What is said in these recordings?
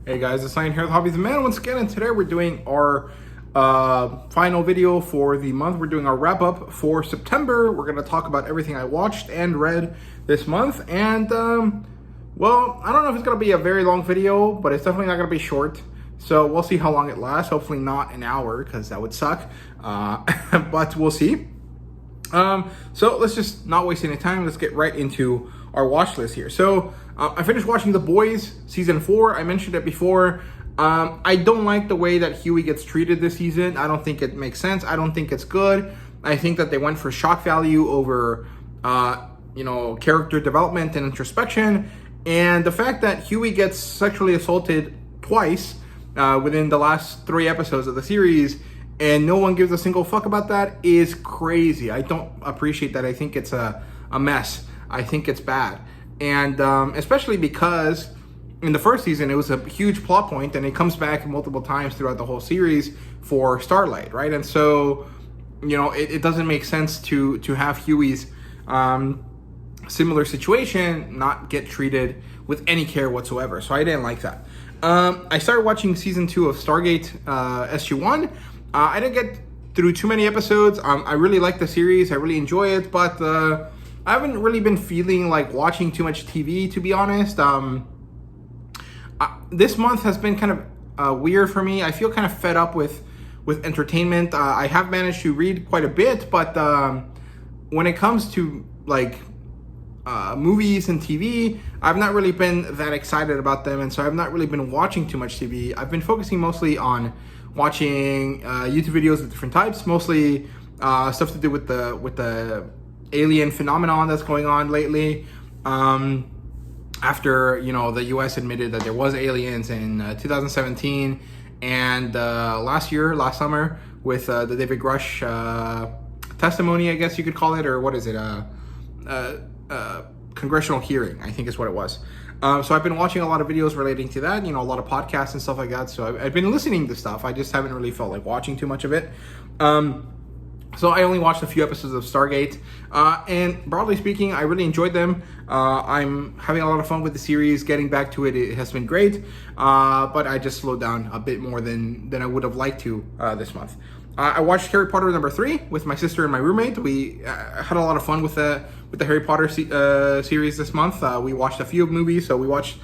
Hey guys, it's Ryan here with HobbiesofaMan once again, and today we're doing our final video for the month. We're doing our wrap up for September. We're going to talk about everything I watched and read this month, and well, I don't know if it's going to be a very long video, but it's definitely not going to be short. So we'll see how long it lasts. Hopefully not an hour, because that would suck. But we'll see. So let's just not waste any time. Let's get right into our watch list here. So I finished watching The Boys season 4. I mentioned it before. I don't like the way that Huey gets treated this season. I don't think it makes sense. I don't think it's good. I think that they went for shock value over, character development and introspection. And the fact that Huey gets sexually assaulted twice within the last 3 episodes of the series, and no one gives a single fuck about that, is crazy. I don't appreciate that. I think it's a mess. I think it's bad. And especially because in the first season, it was a huge plot point, and it comes back multiple times throughout the whole series for Starlight, right? And so, it doesn't make sense to have Huey's similar situation not get treated with any care whatsoever. So I didn't like that. I started watching season 2 of Stargate SG-1. I didn't get through too many episodes. I really like the series. I really enjoy it, but I haven't really been feeling like watching too much TV, to be honest. This month has been kind of weird for me. I feel kind of fed up with entertainment. I have managed to read quite a bit, but when it comes to movies and TV, I've not really been that excited about them, and so I've not really been watching too much TV. I've been focusing mostly on watching YouTube videos of different types, mostly stuff to do with the alien phenomenon that's going on lately. After the U.S. admitted that there was aliens in 2017, and last summer with the David Grush testimony, I guess you could call it, or what is it? Congressional hearing, I think is what it was. So I've been watching a lot of videos relating to that, a lot of podcasts and stuff like that. So I've been listening to stuff. I just haven't really felt like watching too much of it. So I only watched a few episodes of Stargate. And broadly speaking, I really enjoyed them. I'm having a lot of fun with the series. Getting back to it, it has been great. But I just slowed down a bit more than I would have liked to this month. I watched Harry Potter number 3 with my sister and my roommate. We had a lot of fun with the Harry Potter series this month. We watched a few movies. So we watched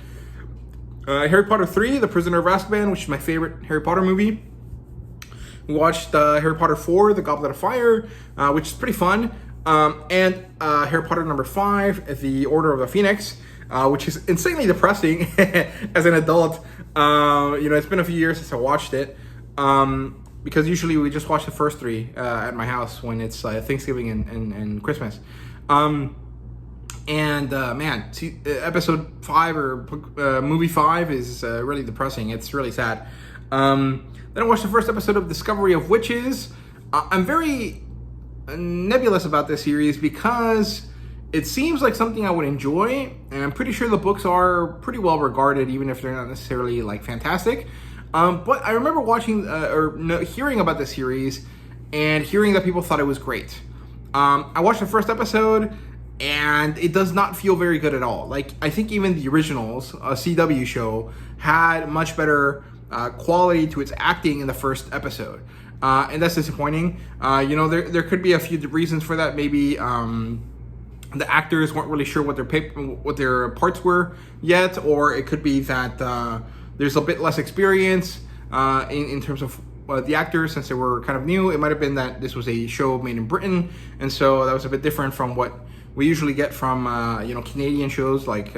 Harry Potter 3, The Prisoner of Azkaban, which is my favorite Harry Potter movie. We watched Harry Potter 4, The Goblet of Fire, which is pretty fun. And Harry Potter number 5, The Order of the Phoenix, which is insanely depressing as an adult. It's been a few years since I watched it. Because usually we just watch the first 3 at my house when it's Thanksgiving and Christmas. Episode 5 or movie 5 is really depressing. It's really sad. Then I watched the first episode of Discovery of Witches. I'm very nebulous about this series because it seems like something I would enjoy, and I'm pretty sure the books are pretty well regarded, even if they're not necessarily fantastic. But I remember watching hearing about the series and hearing that people thought it was great. I watched the first episode, and it does not feel very good at all. I think even the originals, a CW show, had much better quality to its acting in the first episode. And that's disappointing. There could be a few reasons for that. Maybe the actors weren't really sure what their parts were yet, or it could be that there's a bit less experience in terms of the actors, since they were kind of new. It might have been that this was a show made in Britain, and so that was a bit different from what we usually get from Canadian shows made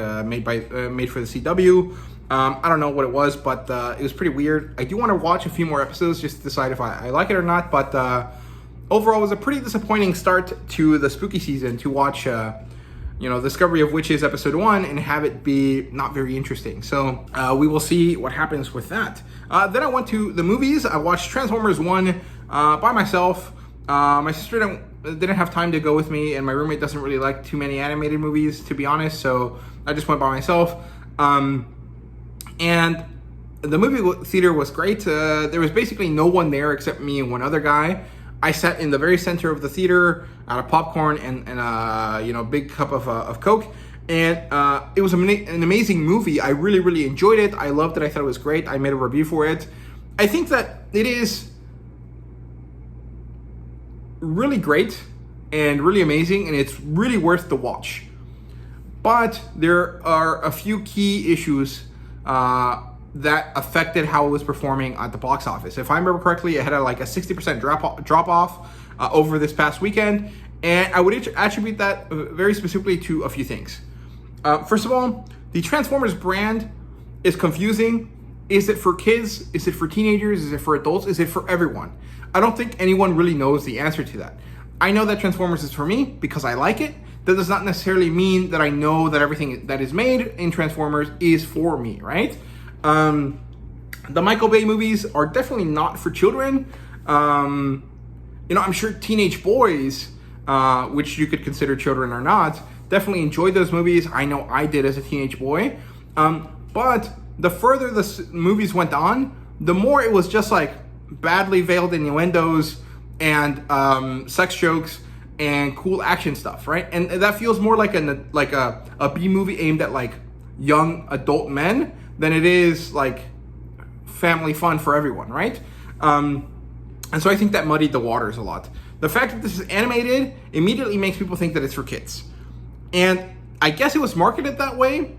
for the CW. I don't know what it was, but it was pretty weird. I do want to watch a few more episodes just to decide if I like it or not. But overall, it was a pretty disappointing start to the spooky season to watch Discovery of Witches episode 1 and have it be not very interesting. So we will see what happens with that. Then I went to the movies. I watched Transformers 1 by myself. My sister didn't have time to go with me, and my roommate doesn't really like too many animated movies, to be honest. So I just went by myself. And the movie theater was great. There was basically no one there except me and one other guy. I sat in the very center of the theater, out of popcorn and a big cup of Coke. And it was an amazing movie. I really, really enjoyed it. I loved it. I thought it was great. I made a review for it. I think that it is really great and really amazing, and it's really worth the watch. But there are a few key issues that affected how it was performing at the box office. If I remember correctly, it had a 60% drop off over this past weekend, and I would attribute that very specifically to a few things. First of all, the Transformers brand is confusing. Is it for kids? Is it for teenagers? Is it for adults? Is it for everyone? I don't think anyone really knows the answer to that. I know that Transformers is for me because I like it. That does not necessarily mean that I know that everything that is made in Transformers is for me, right? The Michael Bay movies are definitely not for children. I'm sure teenage boys, which you could consider children or not, definitely enjoyed those movies. I know I did as a teenage boy. But the further the movies went on, the more it was just badly veiled innuendos and sex jokes and cool action stuff, right? And that feels more like a B movie aimed at young adult men than it is family fun for everyone, right? And so I think that muddied the waters a lot. The fact that this is animated immediately makes people think that it's for kids. And I guess it was marketed that way,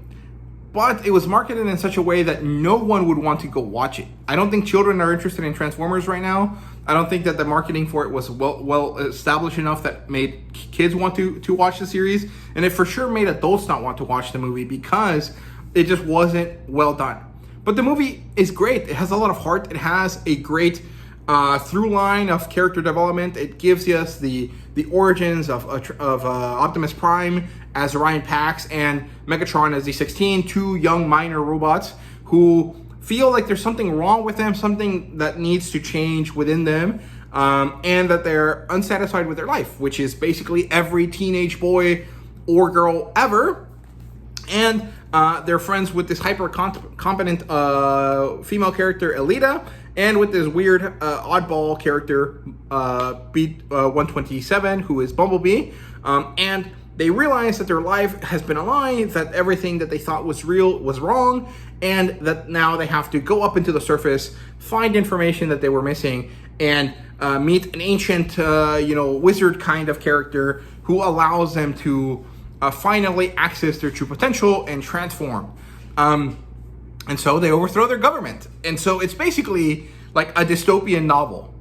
but it was marketed in such a way that no one would want to go watch it. I don't think children are interested in Transformers right now. I don't think that the marketing for it was well established enough that made kids want to watch the series. And it for sure made adults not want to watch the movie because it just wasn't well done. But the movie is great. It has a lot of heart. It has a great through line of character development. It gives us the origins of Optimus Prime as Orion Pax and Megatron as D16, two young minor robots who feel like there's something wrong with them, something that needs to change within them, and that they're unsatisfied with their life, which is basically every teenage boy or girl ever. And they're friends with this hyper competent female character, Elita, and with this weird oddball character, Beat-127, who is Bumblebee. And they realize that their life has been a lie, that everything that they thought was real was wrong, and that now they have to go up into the surface, find information that they were missing, and meet an ancient, wizard kind of character who allows them to finally access their true potential and transform. And so they overthrow their government. And so it's basically like a dystopian novel,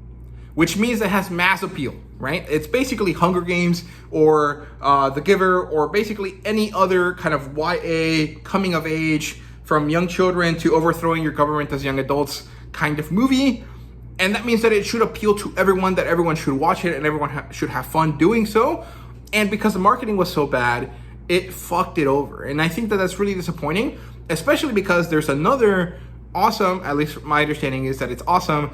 which means it has mass appeal, right? It's basically Hunger Games or The Giver or basically any other kind of YA coming of age from young children to overthrowing your government as young adults kind of movie. And that means that it should appeal to everyone, that everyone should watch it and everyone should have fun doing so. And because the marketing was so bad, it fucked it over. And I think that that's really disappointing, especially because there's another awesome, at least my understanding is that it's awesome,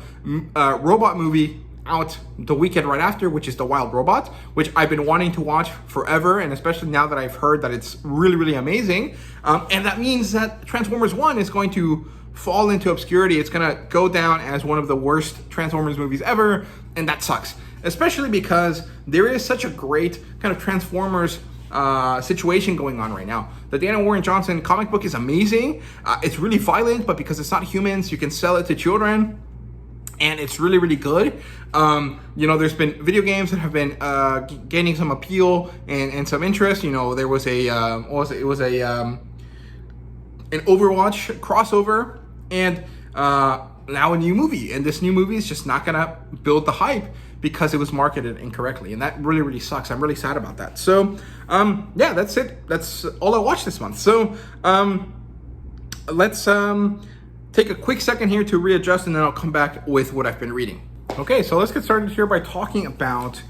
robot movie out the weekend right after, which is The Wild Robot, which I've been wanting to watch forever, and especially now that I've heard that it's really, really amazing. And that means that Transformers 1 is going to fall into obscurity. It's going to go down as one of the worst Transformers movies ever, and that sucks. Especially because there is such a great kind of Transformers situation going on right now. The Dana Warren Johnson comic book is amazing. It's really violent, but because it's not humans, you can sell it to children. And it's really, really good. There's been video games that have been gaining some appeal and some interest. There was an Overwatch crossover, and now a new movie. And this new movie is just not gonna build the hype because it was marketed incorrectly, and that really, really sucks. I'm really sad about that. So, that's it. That's all I watched this month. So, let's take a quick second here to readjust, and then I'll come back with what I've been reading. Okay, so let's get started here by talking about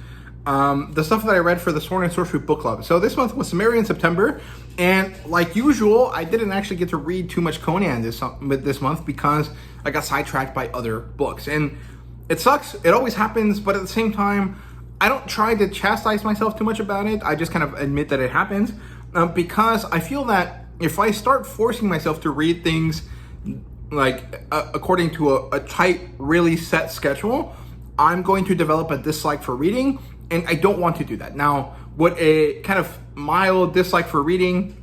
the stuff that I read for the Sword and Sorcery Book Club. So this month was Sumerian September, and like usual, I didn't actually get to read too much Conan this month because I got sidetracked by other books. And it sucks, it always happens, but at the same time, I don't try to chastise myself too much about it. I just kind of admit that it happens, because I feel that if I start forcing myself to read things according to a tight, really set schedule, I'm going to develop a dislike for reading, and I don't want to do that. Now, what a kind of mild dislike for reading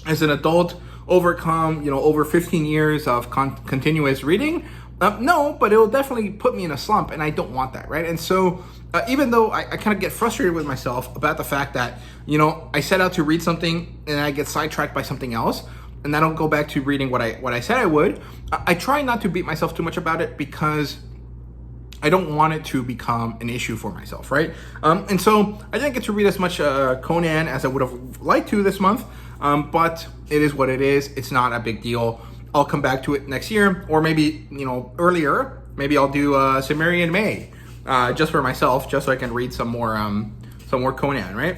as an adult overcome, over 15 years of continuous reading? No, but it will definitely put me in a slump, and I don't want that, right? And so even though I kind of get frustrated with myself about the fact that, I set out to read something and I get sidetracked by something else, and I don't go back to reading what I said I would, I try not to beat myself too much about it, because I don't want it to become an issue for myself, right? And so I didn't get to read as much Conan as I would have liked to this month, but it is what it is. It's not a big deal. I'll come back to it next year, or maybe, earlier. Maybe I'll do Cimmerian May, just for myself, just so I can read some more Conan, right?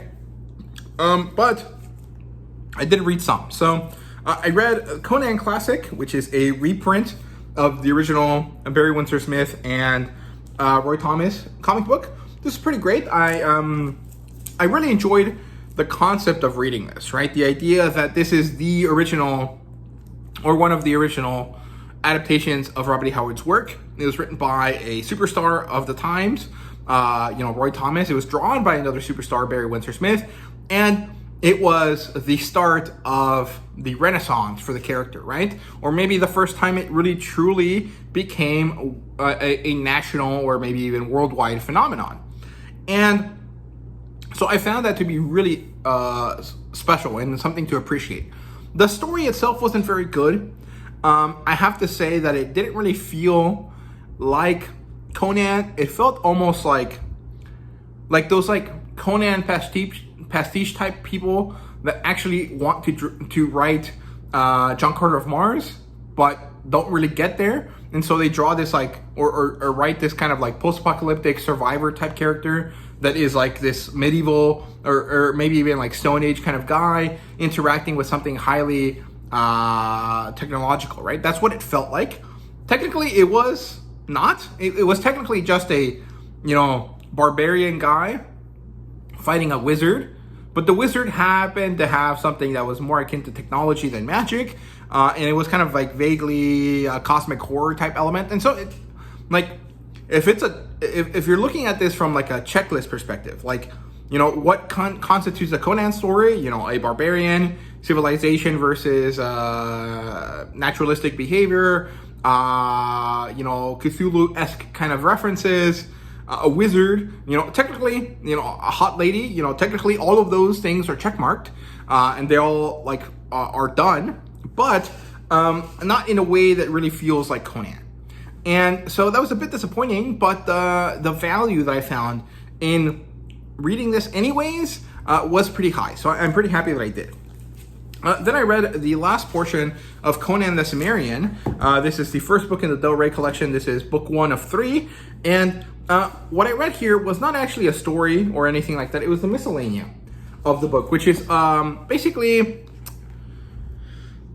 But I did read some. So I read Conan Classic, which is a reprint of the original Barry Windsor Smith and Roy Thomas comic book. This is pretty great. I really enjoyed the concept of reading this, right? The idea that this is the original, or one of the original adaptations of Robert E. Howard's work. It was written by a superstar of the times, Roy Thomas. It was drawn by another superstar, Barry Windsor Smith, and it was the start of the Renaissance for the character, right? Or maybe the first time it really truly became a national, or maybe even worldwide phenomenon. And so I found that to be really special and something to appreciate. The story itself wasn't very good. I have to say that it didn't really feel like Conan. It felt almost like those Conan pastiche type people that actually want to write John Carter of Mars, but don't really get there. And so they draw this or write this kind of post-apocalyptic survivor type character that is this medieval or maybe even Stone Age kind of guy interacting with something highly technological, right? That's what it felt like. Technically, it was not. It was technically just a, barbarian guy fighting a wizard, but the wizard happened to have something that was more akin to technology than magic, and it was kind of vaguely a cosmic horror type element. And so, if you're looking at this from a checklist perspective, what constitutes a Conan story? A barbarian, civilization versus naturalistic behavior, Cthulhu-esque kind of references, a wizard, technically, a hot lady, technically all of those things are checkmarked, and they all are done, but not in a way that really feels like Conan. And so that was a bit disappointing, but the value that I found in reading this anyways was pretty high. So I'm pretty happy that I did. Then I read the last portion of Conan the Cimmerian. This is the first book in the Del Rey collection. This is book 1 of 3. And what I read here was not actually a story or anything like that. It was the miscellanea of the book, which is basically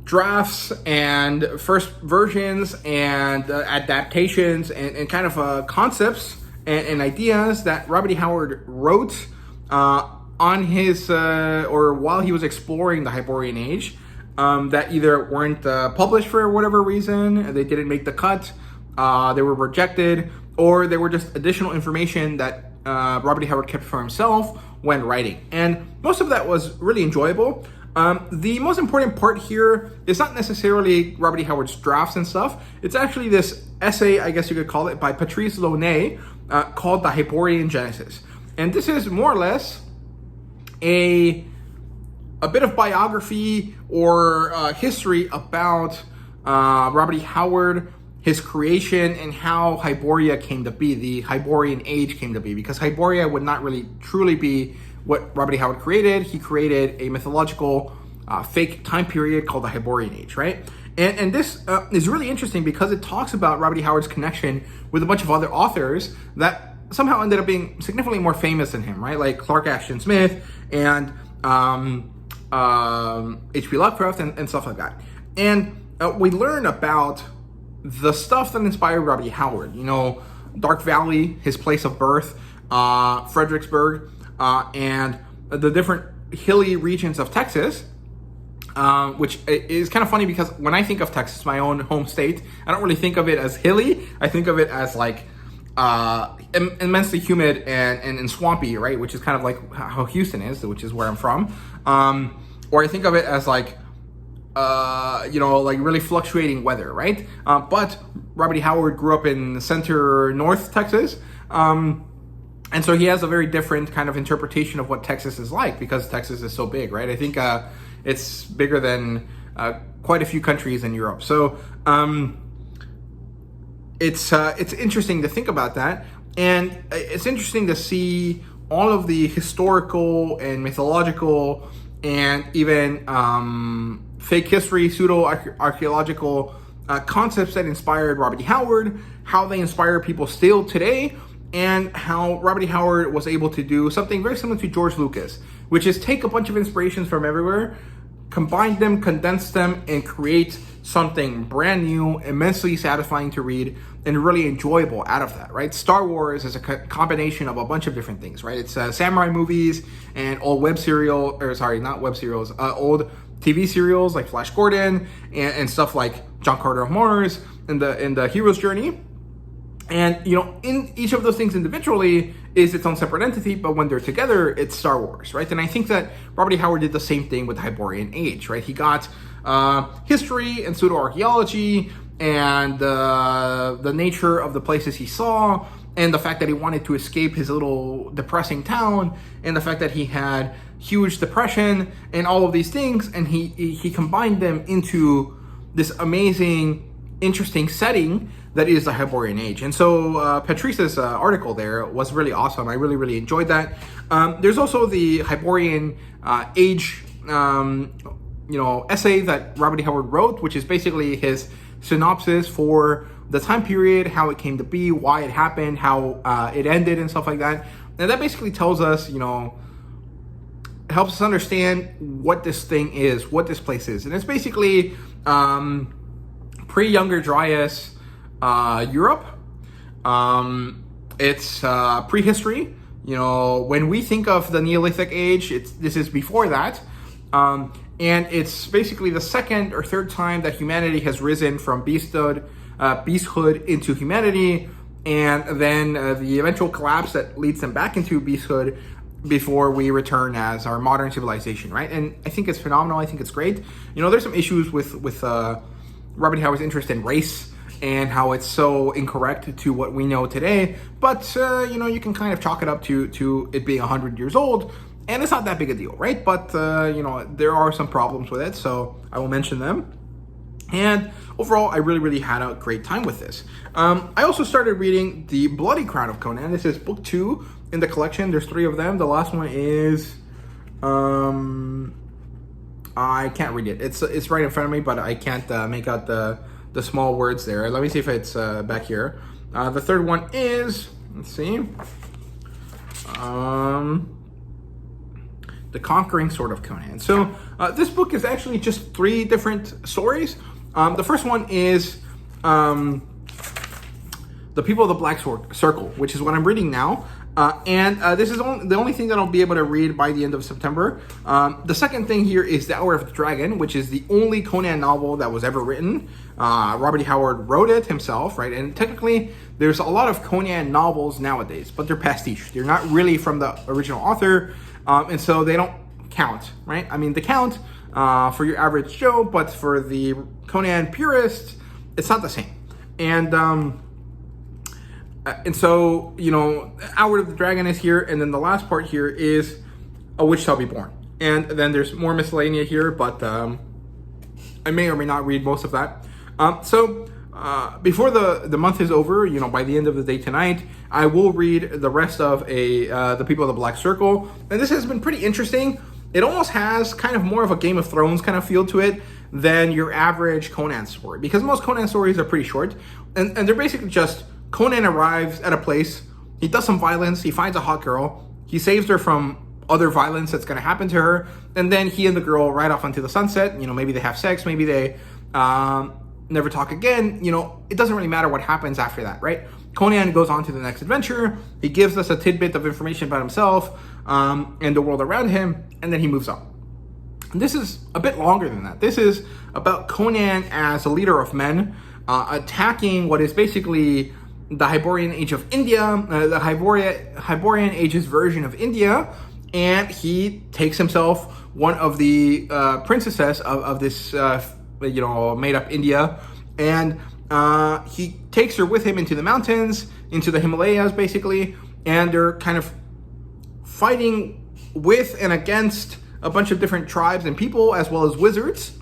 drafts and first versions and adaptations and kind of concepts and ideas that Robert E. Howard wrote on his or while he was exploring the Hyborian Age, that either weren't published for whatever reason, they didn't make the cut, they were rejected, or they were just additional information that Robert E. Howard kept for himself when writing. And most of that was really enjoyable. The most important part here is not necessarily Robert E. Howard's drafts and stuff. It's actually this essay, I guess you could call it, by Patrice Launay, called The Hyborian Genesis. And this is more or less a bit of biography or history about Robert E. Howard, his creation, and how Hyboria came to be, the Hyborian Age came to be, because Hyboria would not really truly be what Robert E. Howard created. He created a mythological fake time period called the Hyborian Age, right? And this is really interesting because it talks about Robert E. Howard's connection with a bunch of other authors that somehow ended up being significantly more famous than him, right? Like Clark Ashton Smith and H.P. Lovecraft and stuff like that. And we learn about the stuff that inspired Robert E. Howard. Dark Valley, his place of birth, Fredericksburg, and the different hilly regions of Texas, which is kind of funny because when I think of Texas, my own home state, I don't really think of it as hilly. I think of it as immensely humid and swampy, right? Which is kind of like how Houston is, which is where I'm from. Or I think of it as like really fluctuating weather, right? But Robert E. Howard grew up in center north Texas. And so he has a very different kind of interpretation of what Texas is like, because Texas is so big, right? I think it's bigger than quite a few countries in Europe. So it's interesting to think about that. And it's interesting to see all of the historical and mythological and even fake history, pseudo-archaeological concepts that inspired Robert E. Howard, how they inspire people still today, and how Robert E. Howard was able to do something very similar to George Lucas, which is take a bunch of inspirations from everywhere, combine them, condense them, and create something brand new, immensely satisfying to read, and really enjoyable out of that, right? Star Wars is a combination of a bunch of different things, right? It's samurai movies and old old TV serials like Flash Gordon and stuff like John Carter of Mars and the Hero's Journey. And, in each of those things individually is its own separate entity, but when they're together, it's Star Wars, right? And I think that Robert E. Howard did the same thing with the Hyborian Age, right? He got history and pseudo-archaeology and the nature of the places he saw, and the fact that he wanted to escape his little depressing town, and the fact that he had huge depression, and all of these things, and he combined them into this amazing, interesting setting that is the Hyborian Age. And so Patrice's article there was really awesome. I really, really enjoyed that. There's also the Hyborian Age essay that Robert E. Howard wrote, which is basically his synopsis for the time period, how it came to be, why it happened, how it ended, and stuff like that. And that basically tells us, helps us understand what this thing is, what this place is. And it's basically pre-Younger Dryas Europe. It's prehistory. When we think of the Neolithic Age, this is before that. And it's basically the second or third time that humanity has risen from beasthood into humanity, and then the eventual collapse that leads them back into beasthood before we return as our modern civilization, right? And I think it's phenomenal. I think it's great. There's some issues with Robert E. Howard's interest in race and how it's so incorrect to what we know today. But, you can kind of chalk it up to it being 100 years old, and it's not that big a deal, right? But, there are some problems with it, so I will mention them. And overall, I really, really had a great time with this. I also started reading The Bloody Crown of Conan. This is book 2 in the collection. There's 3 of them. The last one is... I can't read it. It's right in front of me, but I can't make out the small words there. Let me see if it's back here. The third one is, let's see, The Conquering Sword of Conan. So this book is actually just 3 different stories. The first one is The People of the Black Circle, which is what I'm reading now. And this is the only thing that I'll be able to read by the end of September. The second thing here is The Hour of the Dragon, which is the only Conan novel that was ever written. Robert E. Howard wrote it himself, right? And technically, there's a lot of Conan novels nowadays, but they're pastiche. They're not really from the original author, and so they don't count, right? I mean, they count for your average Joe, but for the Conan purist, it's not the same. And so, Hour of the Dragon is here, and then the last part here is A Witch Shall Be Born. And then there's more miscellanea here, but I may or may not read most of that. So before the month is over, by the end of the day tonight, I will read the rest of The People of the Black Circle. And this has been pretty interesting. It almost has kind of more of a Game of Thrones kind of feel to it than your average Conan story, because most Conan stories are pretty short, and they're basically just Conan arrives at a place, he does some violence, he finds a hot girl, he saves her from other violence that's going to happen to her, and then he and the girl ride off into the sunset. Maybe they have sex, maybe they never talk again. It doesn't really matter what happens after that, right? Conan goes on to the next adventure, he gives us a tidbit of information about himself and the world around him, and then he moves on. And this is a bit longer than that. This is about Conan as a leader of men, attacking what is basically the Hyborian Age of India, the Hyborian Age's version of India, and he takes himself one of the princesses of this made up India, and he takes her with him into the mountains, into the Himalayas basically, and they're kind of fighting with and against a bunch of different tribes and people, as well as wizards.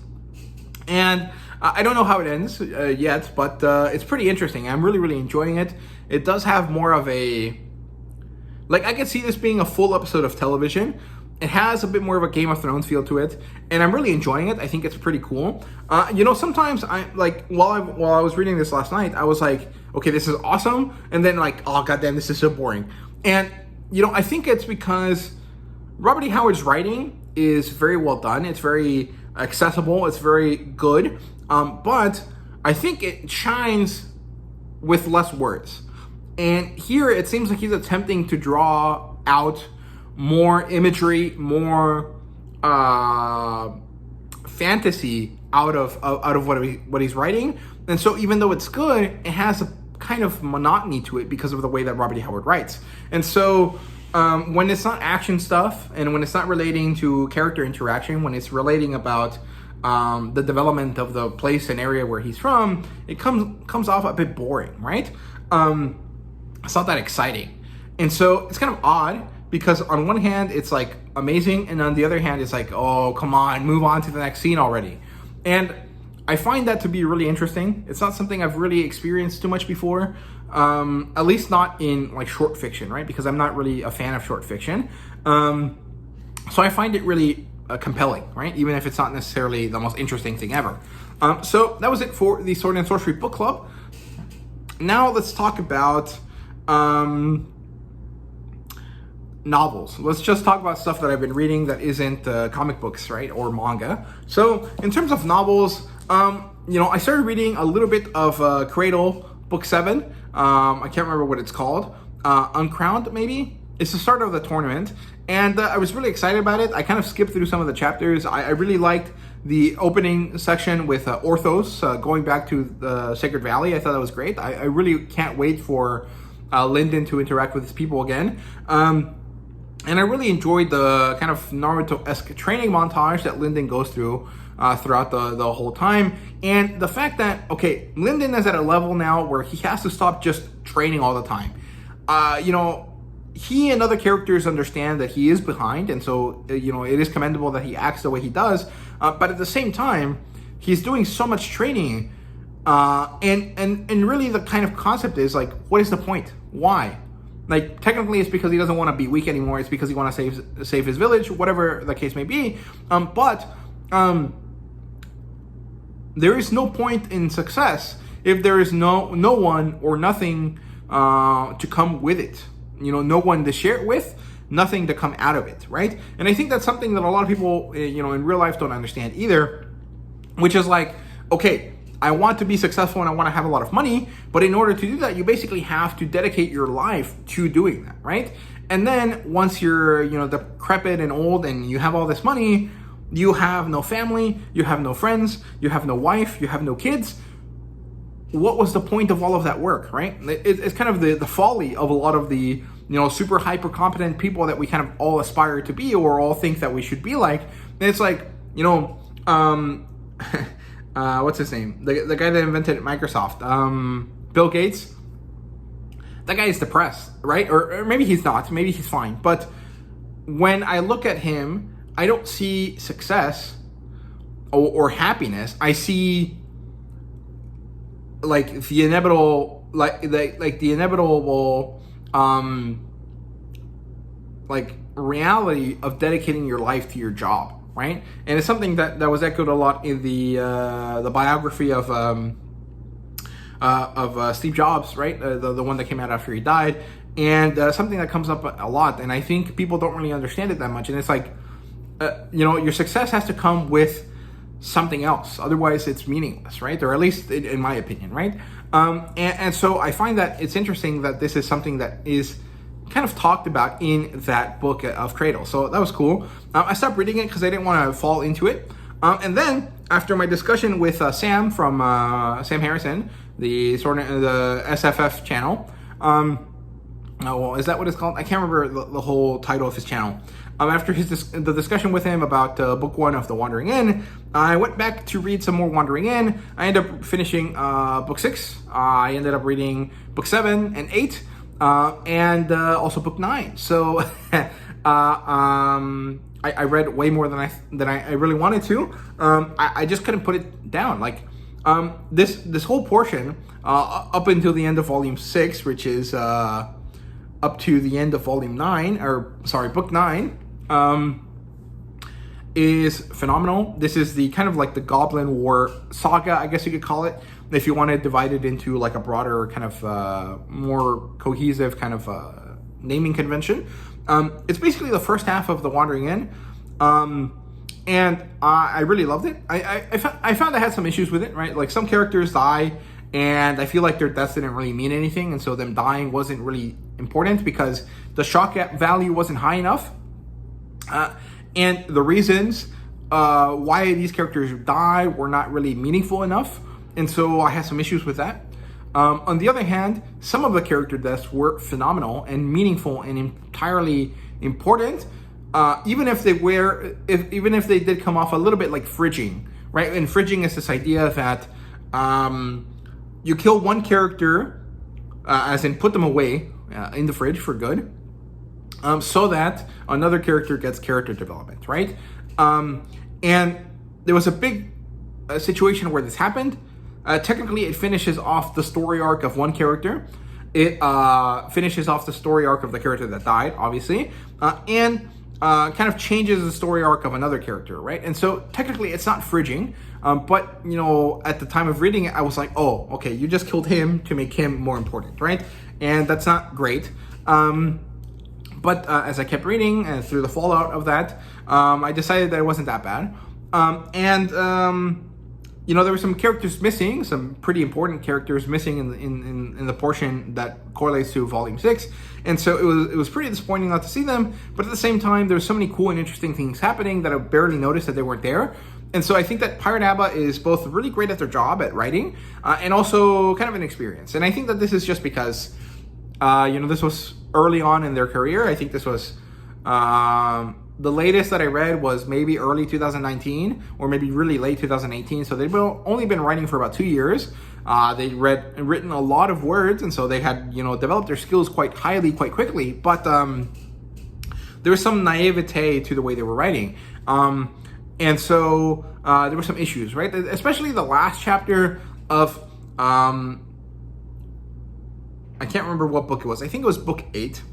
And I don't know how it ends yet, but it's pretty interesting. I'm really, really enjoying it. It does have more of a... Like, I could see this being a full episode of television. It has a bit more of a Game of Thrones feel to it, and I'm really enjoying it. I think it's pretty cool. Sometimes while I was reading this last night, I was like, okay, this is awesome, and then like, oh goddamn, this is so boring. And I think it's because Robert E. Howard's writing is very well done. It's very accessible. It's very good, but I think it shines with less words. And here it seems like he's attempting to draw out more imagery, more fantasy out of what he's writing. And so even though it's good, it has a kind of monotony to it because of the way that Robert E. Howard writes. And so when it's not action stuff, and when it's not relating to character interaction, when it's relating about the development of the place and area where he's from, it comes off a bit boring, right? It's not that exciting. And so it's kind of odd, because on one hand, it's like amazing, and on the other hand, it's like, oh, come on, move on to the next scene already. And I find that to be really interesting. It's not something I've really experienced too much before, at least not in like short fiction, right? Because I'm not really a fan of short fiction. So I find it really compelling, right? Even if it's not necessarily the most interesting thing ever. So that was it for the Sword and Sorcery Book Club. Now let's talk about novels. Let's just talk about stuff that I've been reading that isn't comic books, right, or manga. So in terms of novels, I started reading a little bit of Cradle, book 7. I can't remember what it's called. Uncrowned, maybe? It's the start of the tournament, and I was really excited about it. I kind of skipped through some of the chapters. I really liked the opening section with Orthos going back to the Sacred Valley. I thought that was great. I really can't wait for Lyndon to interact with his people again. And I really enjoyed the kind of Naruto-esque training montage that Lyndon goes through throughout the whole time. And the fact that, okay, Lyndon is at a level now where he has to stop just training all the time. He and other characters understand that he is behind, and so, it is commendable that he acts the way he does. But at the same time, he's doing so much training. And really the kind of concept is like, what is the point? Why? Like, technically it's because he doesn't want to be weak anymore. It's because he wants to save his village, whatever the case may be. But there is no point in success if there is no one or nothing to come with it. No one to share it with, nothing to come out of it, right? And I think that's something that a lot of people, in real life don't understand either, which is like, okay, I want to be successful and I want to have a lot of money, but in order to do that, you basically have to dedicate your life to doing that, right? And then once you're, decrepit and old and you have all this money, you have no family, you have no friends, you have no wife, you have no kids. What was the point of all of that work, right? It's kind of the folly of a lot of the, super hyper competent people that we kind of all aspire to be, or all think that we should be like. And it's like, what's his name? The guy that invented Microsoft, Bill Gates. That guy is depressed, right? Or maybe he's not. Maybe he's fine. But when I look at him, I don't see success or happiness. I see like the inevitable, reality of dedicating your life to your job. Right, and it's something that was echoed a lot in the biography of Steve Jobs, right? The one that came out after he died, and something that comes up a lot. And I think people don't really understand it that much. And it's like, your success has to come with something else, otherwise it's meaningless, right? Or at least in my opinion, right? And so I find that it's interesting that this is something that is kind of talked about in that book of Cradle. So that was cool. I stopped reading it because I didn't want to fall into it. And then after my discussion with Sam from Sam Harrison, the SFF channel. Is that what it's called? I can't remember the whole title of his channel. after the discussion with him about book 1 of The Wandering Inn, I went back to read some more Wandering Inn. I ended up finishing book 6. I ended up reading book 7 and 8, and also book 9. So I read way more than I really wanted to. I just couldn't put it down. Like this whole portion up until the end of volume 6, which is up to the end of volume 9, or sorry, book 9, is phenomenal. This is the kind of like the Goblin War saga, I guess you could call it, if you want to divide it into like a broader kind of more cohesive kind of naming convention. It's basically the first half of The Wandering Inn, and I really loved it. I found I had some issues with it, right? Like some characters die, and I feel like their deaths didn't really mean anything, and so them dying wasn't really important because the shock value wasn't high enough. And the reasons why these characters die were not really meaningful enough, and so I had some issues with that. On the other hand, some of the character deaths were phenomenal and meaningful and entirely important, even if they did come off a little bit like fridging, right? And fridging is this idea that you kill one character, as in put them away in the fridge for good, so that another character gets character development, right? And there was a big situation where this happened. Technically, it finishes off the story arc of one character. It finishes off the story arc of the character that died, obviously, and kind of changes the story arc of another character, right? And so technically, it's not fridging, but you know, at the time of reading it, I was like, oh, okay, you just killed him to make him more important, right? And that's not great. But as I kept reading and through the fallout of that, I decided that it wasn't that bad. You know, there were some characters missing, some pretty important characters missing in the portion that correlates to volume 6, and so it was pretty disappointing not to see them. But at the same time, there were so many cool and interesting things happening that I barely noticed that they weren't there. And so I think that Pirate Abba is both really great at their job at writing, and also kind of an experience. And I think that this is just because you know, this was early on in their career. I think this was the latest that I read was maybe early 2019 or maybe really late 2018. So they've only been writing for about 2 years. They'd written a lot of words, and so they had, you know, developed their skills quite highly, quite quickly. But there was some naivete to the way they were writing. And so there were some issues, right? Especially the last chapter of, I can't remember what book it was. I think it was book 8.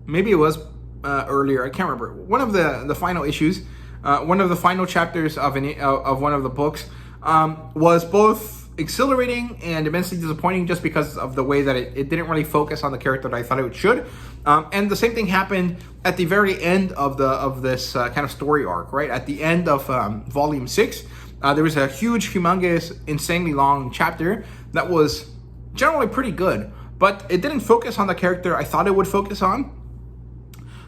Maybe it was earlier. I can't remember. One of the final issues, one of the final chapters of one of the books was both exhilarating and immensely disappointing, just because of the way that it didn't really focus on the character that I thought it should. And the same thing happened at the very end of this kind of story arc, right? At the end of volume 6, there was a huge, humongous, insanely long chapter that was generally pretty good, but it didn't focus on the character I thought it would focus on.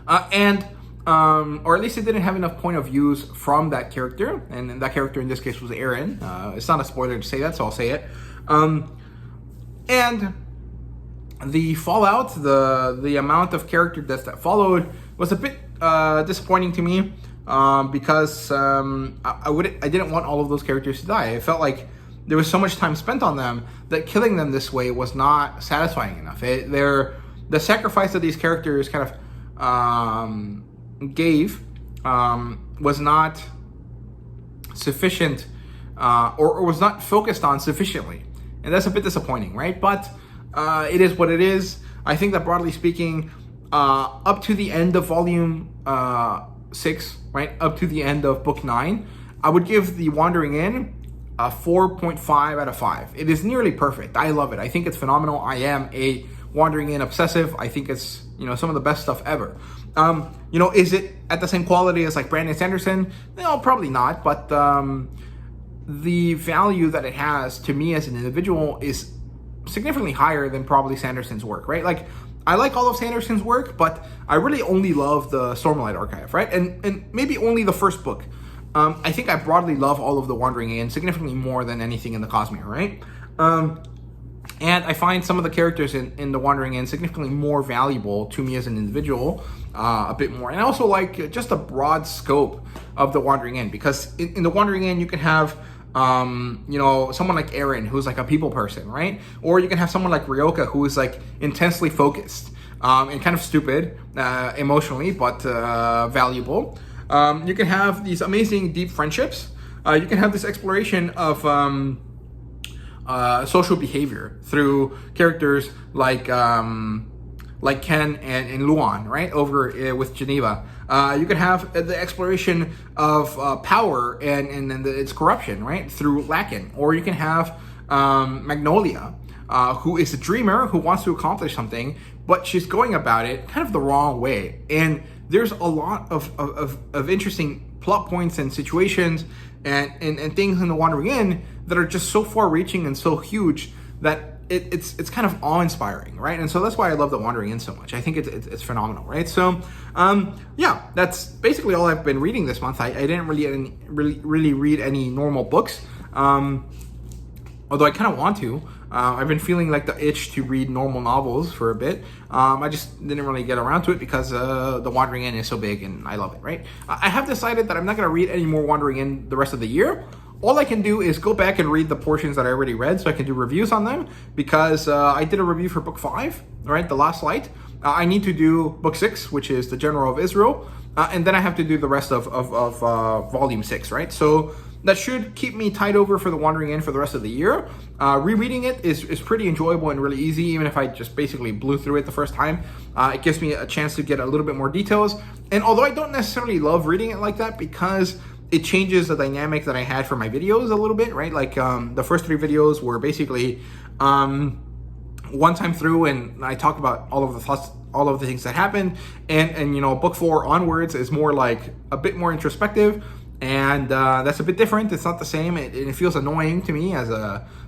Or at least it didn't have enough point of views from that character, and that character in this case was Aaron. It's not a spoiler to say that, so I'll say it. And the fallout, the amount of character deaths that followed was a bit disappointing to me, because I didn't want all of those characters to die. I felt like there was so much time spent on them that killing them this way was not satisfying enough. The sacrifice that these characters kind of gave was not sufficient, or was not focused on sufficiently, and that's a bit disappointing, right? But it is what it is. I think that broadly speaking, up to the end of volume 6, right, up to the end of book 9, I would give The Wandering Inn a 4.5 out of 5. It is nearly perfect. I love it. I think it's phenomenal. I am a Wandering Inn obsessive. I think it's, you know, some of the best stuff ever. You know, is it at the same quality as like Brandon Sanderson? No, probably not. But the value that it has to me as an individual is significantly higher than probably Sanderson's work, right? Like, I like all of Sanderson's work, but I really only love the Stormlight Archive, right? And maybe only the first book. I think I broadly love all of The Wandering Inn significantly more than anything in the Cosmere, right? And I find some of the characters in The Wandering End significantly more valuable to me as an individual, a bit more. And I also like just the broad scope of The Wandering End, because in The Wandering End you can have, someone like Eren, who's like a people person, right? Or you can have someone like Ryoka, who is like intensely focused and kind of stupid emotionally, but valuable. You can have these amazing deep friendships. You can have this exploration of social behavior through characters like Ken and Luan, right, over with Geneva. You can have the exploration of power and its corruption, right, through Lakin. Or you can have Magnolia, who is a dreamer who wants to accomplish something, but she's going about it kind of the wrong way. And there's a lot of interesting plot points and situations and things in The Wandering End that are just so far-reaching and so huge that it's kind of awe-inspiring, right? And so that's why I love The Wandering End so much. I think it's phenomenal, right? So, that's basically all I've been reading this month. I didn't really read any normal books, although I kind of want to. I've been feeling like the itch to read normal novels for a bit. I just didn't really get around to it because The Wandering End is so big and I love it, right? I have decided that I'm not going to read any more Wandering End the rest of the year. All I can do is go back and read the portions that I already read so I can do reviews on them, because I did a review for book 5, right, The Last Light. I need to do book 6, which is The General of Israel, and then I have to do the rest of volume 6, right? So that should keep me tied over for The Wandering End for the rest of the year. Rereading it is pretty enjoyable and really easy, even if I just basically blew through it the first time. It gives me a chance to get a little bit more details. And although I don't necessarily love reading it like that, because it changes the dynamic that I had for my videos a little bit, right? Like the first 3 videos were basically one time through, and I talk about all of the thoughts, all of the things that happened. And book 4 onwards is more like a bit more introspective. And that's a bit different. It's not the same. It feels annoying to me as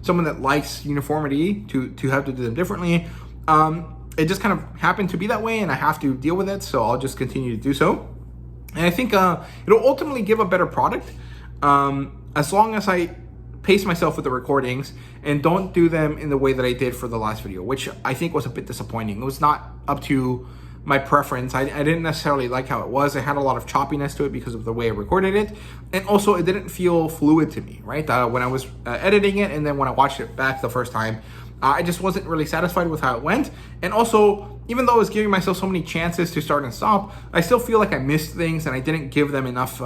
someone that likes uniformity to have to do them differently. It just kind of happened to be that way, and I have to deal with it, so I'll just continue to do so. And I think it'll ultimately give a better product as long as I pace myself with the recordings and don't do them in the way that I did for the last video, which I think was a bit disappointing. It was not up to my preference. I didn't necessarily like how it was. It had a lot of choppiness to it because of the way I recorded it. And also it didn't feel fluid to me, right? When I was editing it, and then when I watched it back the first time, I just wasn't really satisfied with how it went. And also, even though I was giving myself so many chances to start and stop, I still feel like I missed things and I didn't give them enough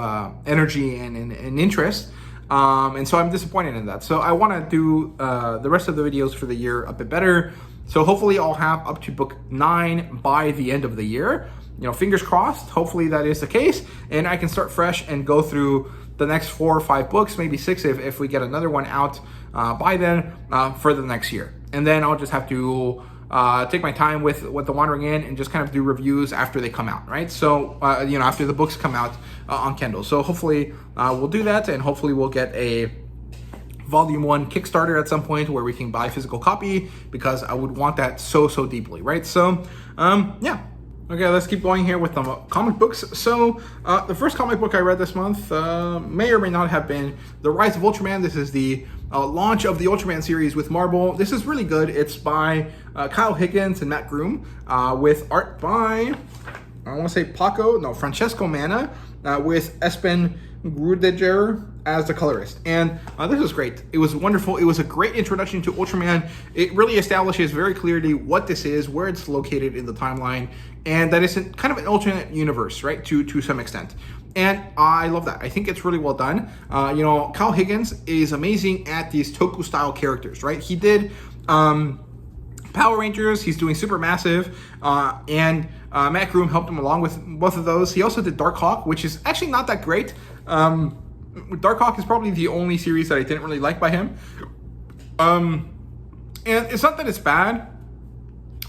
energy and interest. And so I'm disappointed in that. So I want to do the rest of the videos for the year a bit better. So hopefully I'll have up to book 9 by the end of the year. Fingers crossed. Hopefully that is the case. And I can start fresh and go through the next 4 or 5 books, maybe 6 if we get another one out by then for the next year. And then I'll just have to take my time with The Wandering End and just kind of do reviews after they come out, right? So, after the books come out on Kindle. So hopefully we'll do that, and hopefully we'll get a Volume 1 Kickstarter at some point where we can buy physical copy, because I would want that so deeply, right? So, yeah. Okay, let's keep going here with the comic books. So, the first comic book I read this month may or may not have been The Rise of Ultraman. This is the launch of the Ultraman series with Marvel. This is really good. It's by Kyle Higgins and Matt Groom, with art by, Francesco Manna, with Espen Grudeger as the colorist. And this was great. It was wonderful. It was a great introduction to Ultraman. It really establishes very clearly what this is, where it's located in the timeline, and that it's kind of an alternate universe, right, to some extent. And I love that. I think it's really well done. Kyle Higgins is amazing at these Toku-style characters, right? He did Power Rangers. He's doing Supermassive, and Matt Groom helped him along with both of those. He also did Darkhawk, which is actually not that great. Darkhawk is probably the only series that I didn't really like by him. And it's not that it's bad.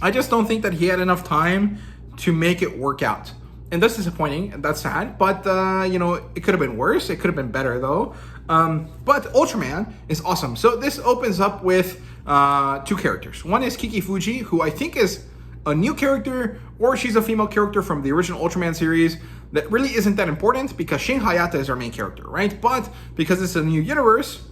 I just don't think that he had enough time to make it work out. And that's disappointing, and that's sad. But, it could have been worse. It could have been better, though. But Ultraman is awesome. So this opens up with 2 characters. One is Kiki Fuji, who I think is a new character, or she's a female character from the original Ultraman series that really isn't that important, because Shin Hayata is our main character, right? But because it's a new universe,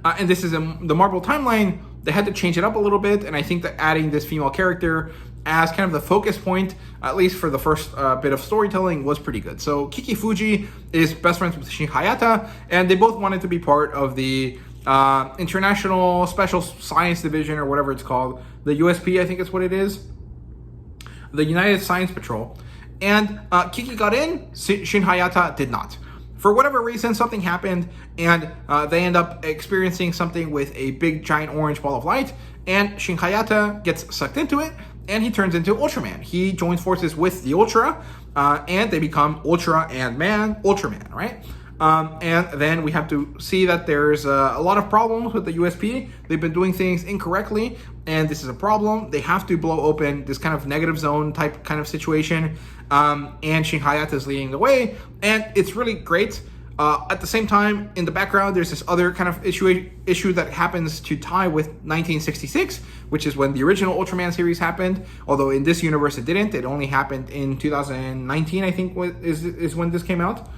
and this is in the Marvel timeline, they had to change it up a little bit, and I think that adding this female character as kind of the focus point, at least for the first bit of storytelling, was pretty good. So Kiki Fuji is best friends with Shin Hayata, and they both wanted to be part of the International Special Science Division, or whatever it's called, the USP, I think is what it is, the United Science Patrol. And Kiki got in, Shin Hayata did not. For whatever reason, something happened, and they end up experiencing something with a big giant orange ball of light, and Shin Hayata gets sucked into it, and he turns into Ultraman. He joins forces with the Ultra, and they become Ultra and Ultraman, right? And then we have to see that there's a lot of problems with the USP. They've been doing things incorrectly, and this is a problem. They have to blow open this kind of negative zone type kind of situation, and Shin Hayata is leading the way, and it's really great. At the same time, in the background, there's this other kind of issue that happens to tie with 1966, which is when the original Ultraman series happened. Although in this universe it didn't. It only happened in 2019, I think, is when this came out.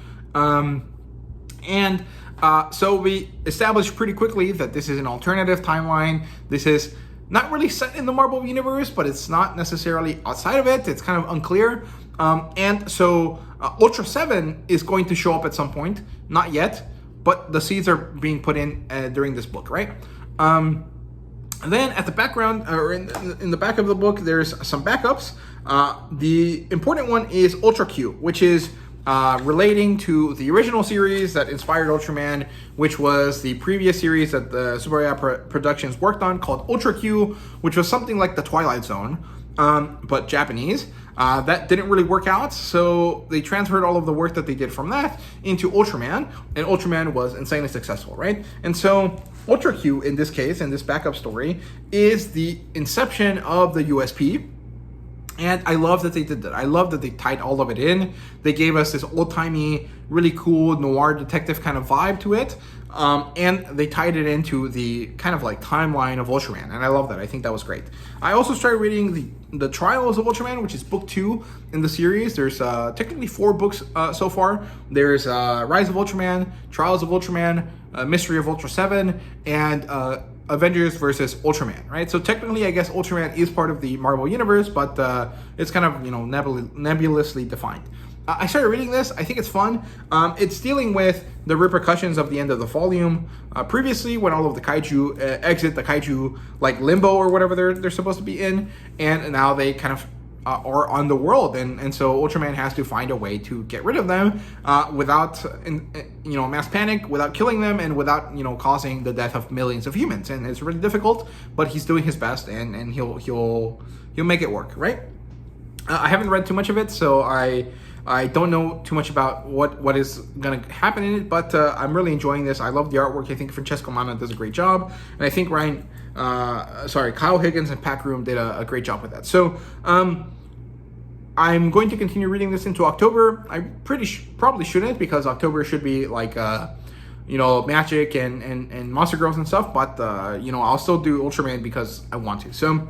So we established pretty quickly that this is an alternative timeline. This is not really set in the Marvel universe, but it's not necessarily outside of it. It's kind of unclear. And so Ultra 7 is going to show up at some point. Not yet, but the seeds are being put in during this book, right? Then at the background, or in the back of the book, there's some backups. The important one is Ultra Q, which is relating to the original series that inspired Ultraman, which was the previous series that the Tsuburaya Productions worked on, called Ultra Q, which was something like the Twilight Zone, but Japanese. That didn't really work out, so they transferred all of the work that they did from that into Ultraman, and Ultraman was insanely successful, right? And so Ultra Q, in this case, in this backup story, is the inception of the USP. And I love that they did that. I love that they tied all of it in. They gave us this old-timey, really cool noir detective kind of vibe to it. And they tied it into the kind of like timeline of Ultraman. And I love that. I think that was great. I also started reading the Trials of Ultraman, which is book 2 in the series. There's technically 4 books so far. There's Rise of Ultraman, Trials of Ultraman, Mystery of Ultra 7, and Avengers versus Ultraman, right? So technically, I guess Ultraman is part of the Marvel universe, but it's kind of, nebulously defined. I started reading this. I think it's fun. It's dealing with the repercussions of the end of the volume. Previously, when all of the kaiju exit the kaiju like limbo or whatever they're supposed to be in, and now they kind of are on the world, and so Ultraman has to find a way to get rid of them without mass panic, without killing them, and without causing the death of millions of humans. And it's really difficult, but he's doing his best, and he'll make it work, right? I haven't read too much of it, so I don't know too much about what is going to happen in it, but I'm really enjoying this. I love the artwork. I think Francesco Manna does a great job, and I think Kyle Higgins and Pat Groom did a great job with that. So I'm going to continue reading this into October. I probably shouldn't, because October should be like Magic and Monster Girls and stuff, but I'll still do Ultraman because I want to. So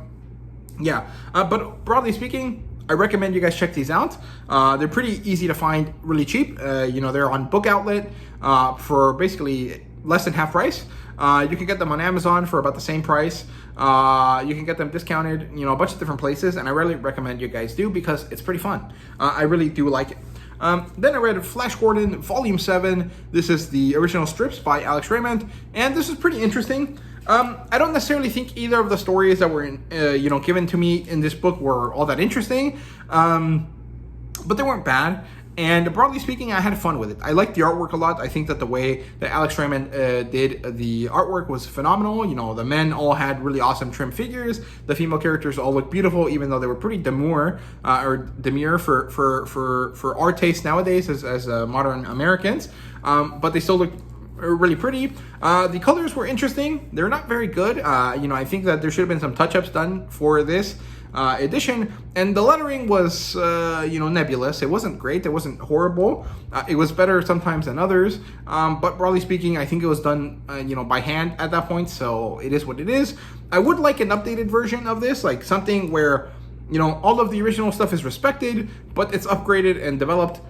yeah, but broadly speaking, I recommend you guys check these out. They're pretty easy to find, really cheap. They're on Book Outlet for basically less than half price. You can get them on Amazon for about the same price. You can get them discounted, a bunch of different places, and I really recommend you guys do because it's pretty fun. I really do like it. Then I read Flash Gordon Volume 7. This is the original strips by Alex Raymond, and this is pretty interesting. I don't necessarily think either of the stories that were given to me in this book were all that interesting, but they weren't bad. And broadly speaking, I had fun with it. I liked the artwork a lot. I think that the way that Alex Raymond did the artwork was phenomenal. The men all had really awesome trim figures. The female characters all looked beautiful, even though they were pretty demure for our taste nowadays as modern Americans. But they still looked really pretty. The colors were interesting. They're not very good. I think that there should have been some touch-ups done for this edition, and the lettering was nebulous. It wasn't great. It wasn't horrible. It was better sometimes than others, but broadly speaking, I think it was done by hand at that point, so it is what it is. I would like an updated version of this, like something where all of the original stuff is respected, but it's upgraded and developed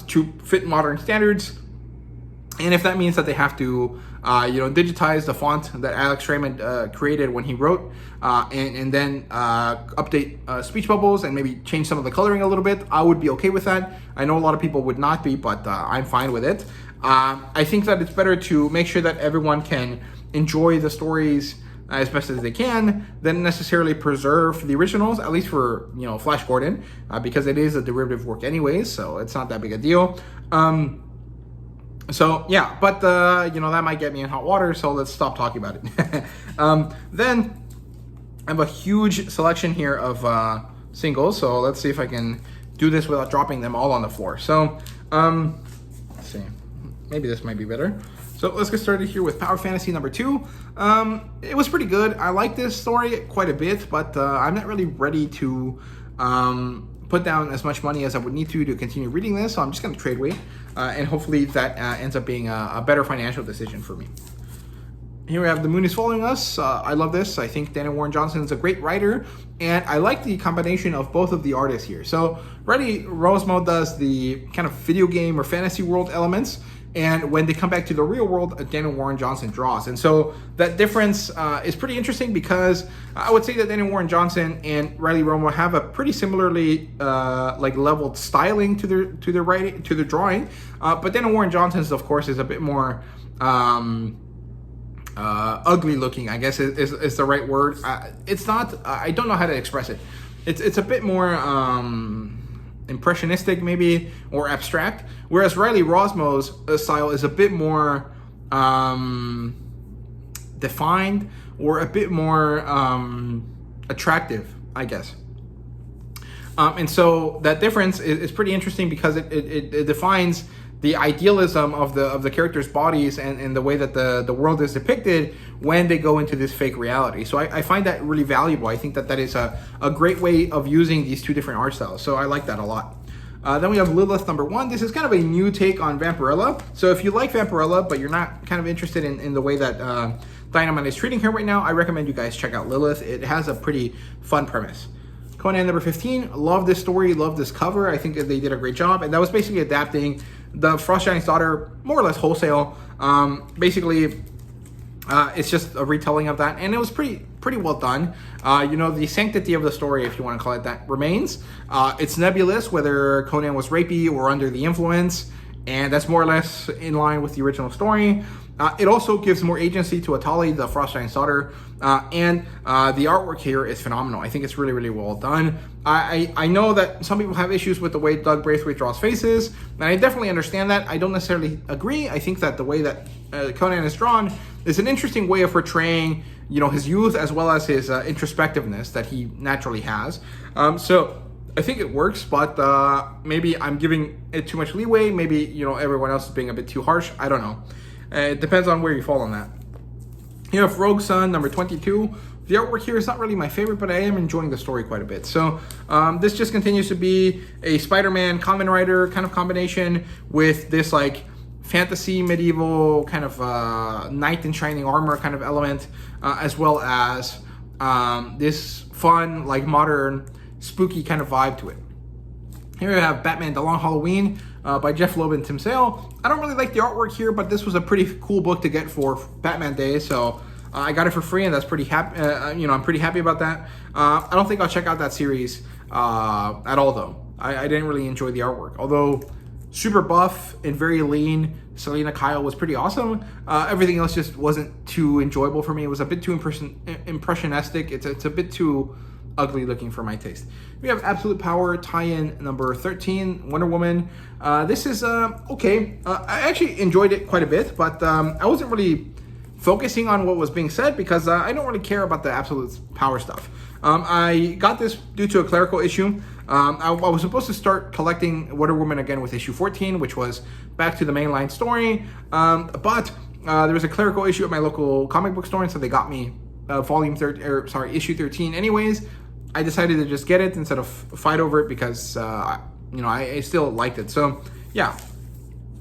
to fit modern standards. And if that means that they have to, digitize the font that Alex Raymond created when he wrote, and then update speech bubbles and maybe change some of the coloring a little bit, I would be okay with that. I know a lot of people would not be, but I'm fine with it. I think that it's better to make sure that everyone can enjoy the stories as best as they can than necessarily preserve the originals, at least for, Flash Gordon, because it is a derivative work anyways, so it's not that big a deal. So yeah, but that might get me in hot water, so let's stop talking about it. Then I have a huge selection here of singles, so let's see if I can do this without dropping them all on the floor. So let's see, maybe this might be better. So let's get started here with Power Fantasy number 2. It was pretty good. I like this story quite a bit, but I'm not really ready to put down as much money as I would need to continue reading this, so I'm just going to trade weight, and hopefully that ends up being a better financial decision for me. Here we have The Moon is Following Us. I love this. I think Daniel Warren Johnson is a great writer, and I like the combination of both of the artists here. So Riley Rosmo does the kind of video game or fantasy world elements, and when they come back to the real world, Daniel Warren Johnson draws. And so that difference is pretty interesting, because I would say that Daniel Warren Johnson and Riley Rosmo have a pretty similarly leveled styling to their writing, to their drawing. But Daniel Warren Johnson's, of course, is a bit more ugly looking, I guess is the right word. It's not. I don't know how to express it. It's a bit more impressionistic maybe, or abstract, whereas Riley Rosmo's style is a bit more defined, or a bit more attractive, I guess. And so that difference is pretty interesting, because it defines the idealism of the characters' bodies and the way that the world is depicted when they go into this fake reality. So I find that really valuable. I think that is a great way of using these two different art styles. So I like that a lot. Then we have Lilith number 1. This is kind of a new take on Vampirella. So if you like Vampirella, but you're not kind of interested in the way that Dynamite is treating her right now, I recommend you guys check out Lilith. It has a pretty fun premise. Conan number 15. Love this story. Love this cover. I think that they did a great job. And that was basically adapting the Frost Giant's Daughter more or less wholesale. Basically, it's just a retelling of that, and it was pretty well done. The sanctity of the story, if you want to call it that, remains. It's nebulous whether Conan was rapey or under the influence, and that's more or less in line with the original story. It also gives more agency to Atali, the Frost Giant's daughter, and the artwork here is phenomenal. I think it's really, really well done. I know that some people have issues with the way Doug Braithwaite draws faces, and I definitely understand that. I don't necessarily agree. I think that the way that Conan is drawn is an interesting way of portraying, his youth as well as his introspectiveness that he naturally has. So I think it works, but maybe I'm giving it too much leeway. Maybe, everyone else is being a bit too harsh. I don't know. It depends on where you fall on that. You have Rogue Sun number 22. The artwork here is not really my favorite, but I am enjoying the story quite a bit. So this just continues to be a Spider-Man Kamen Rider kind of combination with this fantasy medieval kind of knight in shining armor kind of element, as well as this fun modern spooky kind of vibe to it. Here we have Batman The Long Halloween by Jeff Loeb and Tim Sale. I don't really like the artwork here, but this was a pretty cool book to get for Batman Day, so I got it for free, and that's pretty happy. I'm pretty happy about that. I don't think I'll check out that series at all, though. I didn't really enjoy the artwork, although super buff and very lean Selena Kyle was pretty awesome. Everything else just wasn't too enjoyable for me. It was a bit too impressionistic. It's a bit too ugly looking for my taste. We have Absolute Power tie-in number 13, Wonder Woman. This is okay. I actually enjoyed it quite a bit, but I wasn't really focusing on what was being said, because I don't really care about the Absolute Power stuff. I got this due to a clerical issue. I was supposed to start collecting Wonder Woman again with issue 14, which was back to the mainline story, but there was a clerical issue at my local comic book store, and so they got me issue 13 anyways. I decided to just get it instead of fight over it, because I still liked it. So yeah,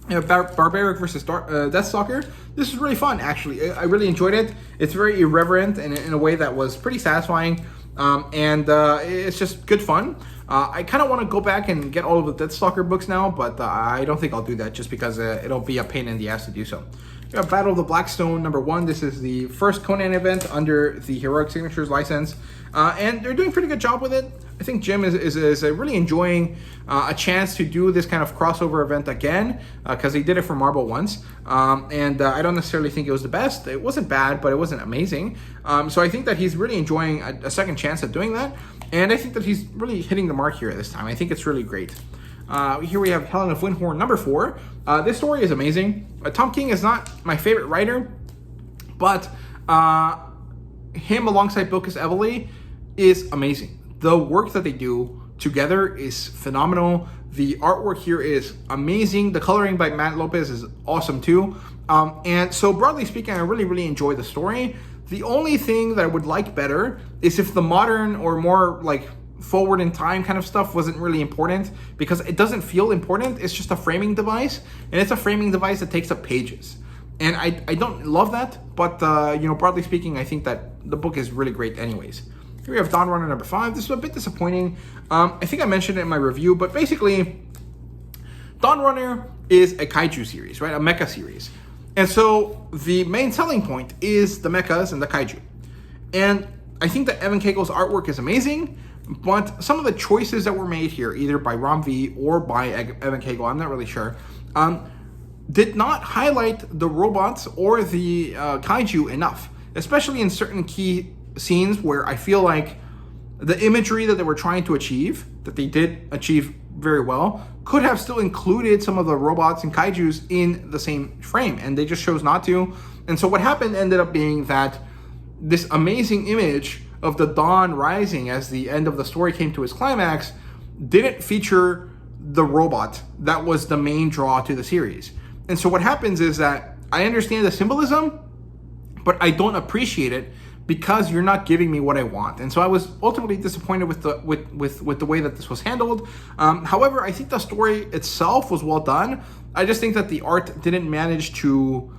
Barbaric versus Deathstalker. This is really fun, actually. I really enjoyed it. It's very irreverent and in a way that was pretty satisfying. and it's just good fun. I kind of want to go back and get all of the Deathstalker books now, but I don't think I'll do that just because it'll be a pain in the ass to do so. We have Battle of the Blackstone #1. This is the first Conan event under the Heroic Signatures license, and they're doing a pretty good job with it. I think Jim is really enjoying a chance to do this kind of crossover event again, because he did it for Marvel once, and I don't necessarily think it was the best. It wasn't bad, but it wasn't amazing. So I think that he's really enjoying a second chance at doing that, and I think that he's really hitting the mark here this time. I think it's really great. Here we have Helen of Windhorn #4. This story is amazing. Tom King is not my favorite writer, but him alongside Bilquis Evely is amazing. The work that they do together is phenomenal. The artwork here is amazing. The coloring by Matt Lopez is awesome too. And so broadly speaking, I really enjoy the story. The only thing that I would like better is if the modern or more like forward in time kind of stuff wasn't really important, because it doesn't feel important. It's just a framing device, and it's a framing device that takes up pages. And I don't love that, but broadly speaking, I think that the book is really great anyways. Here we have Dawn Runner #5. This is a bit disappointing. I think I mentioned it in my review, but basically, Dawn Runner is a kaiju series, right? A mecha series. And so the main selling point is the mechas and the kaiju. And I think that Evan Cagel's artwork is amazing, but some of the choices that were made here, either by Ram V or by Evan Cagel, I'm not really sure, did not highlight the robots or the kaiju enough, especially in certain key scenes where I feel like the imagery that they were trying to achieve, that they did achieve very well, could have still included some of the robots and kaijus in the same frame, and they just chose not to. And so what happened ended up being that this amazing image of the dawn rising as the end of the story came to its climax didn't feature the robot that was the main draw to the series. And so what happens is that I understand the symbolism, but I don't appreciate it because you're not giving me what I want. And so I was ultimately disappointed with the way that this was handled. However, I think the story itself was well done. I just think that the art didn't manage to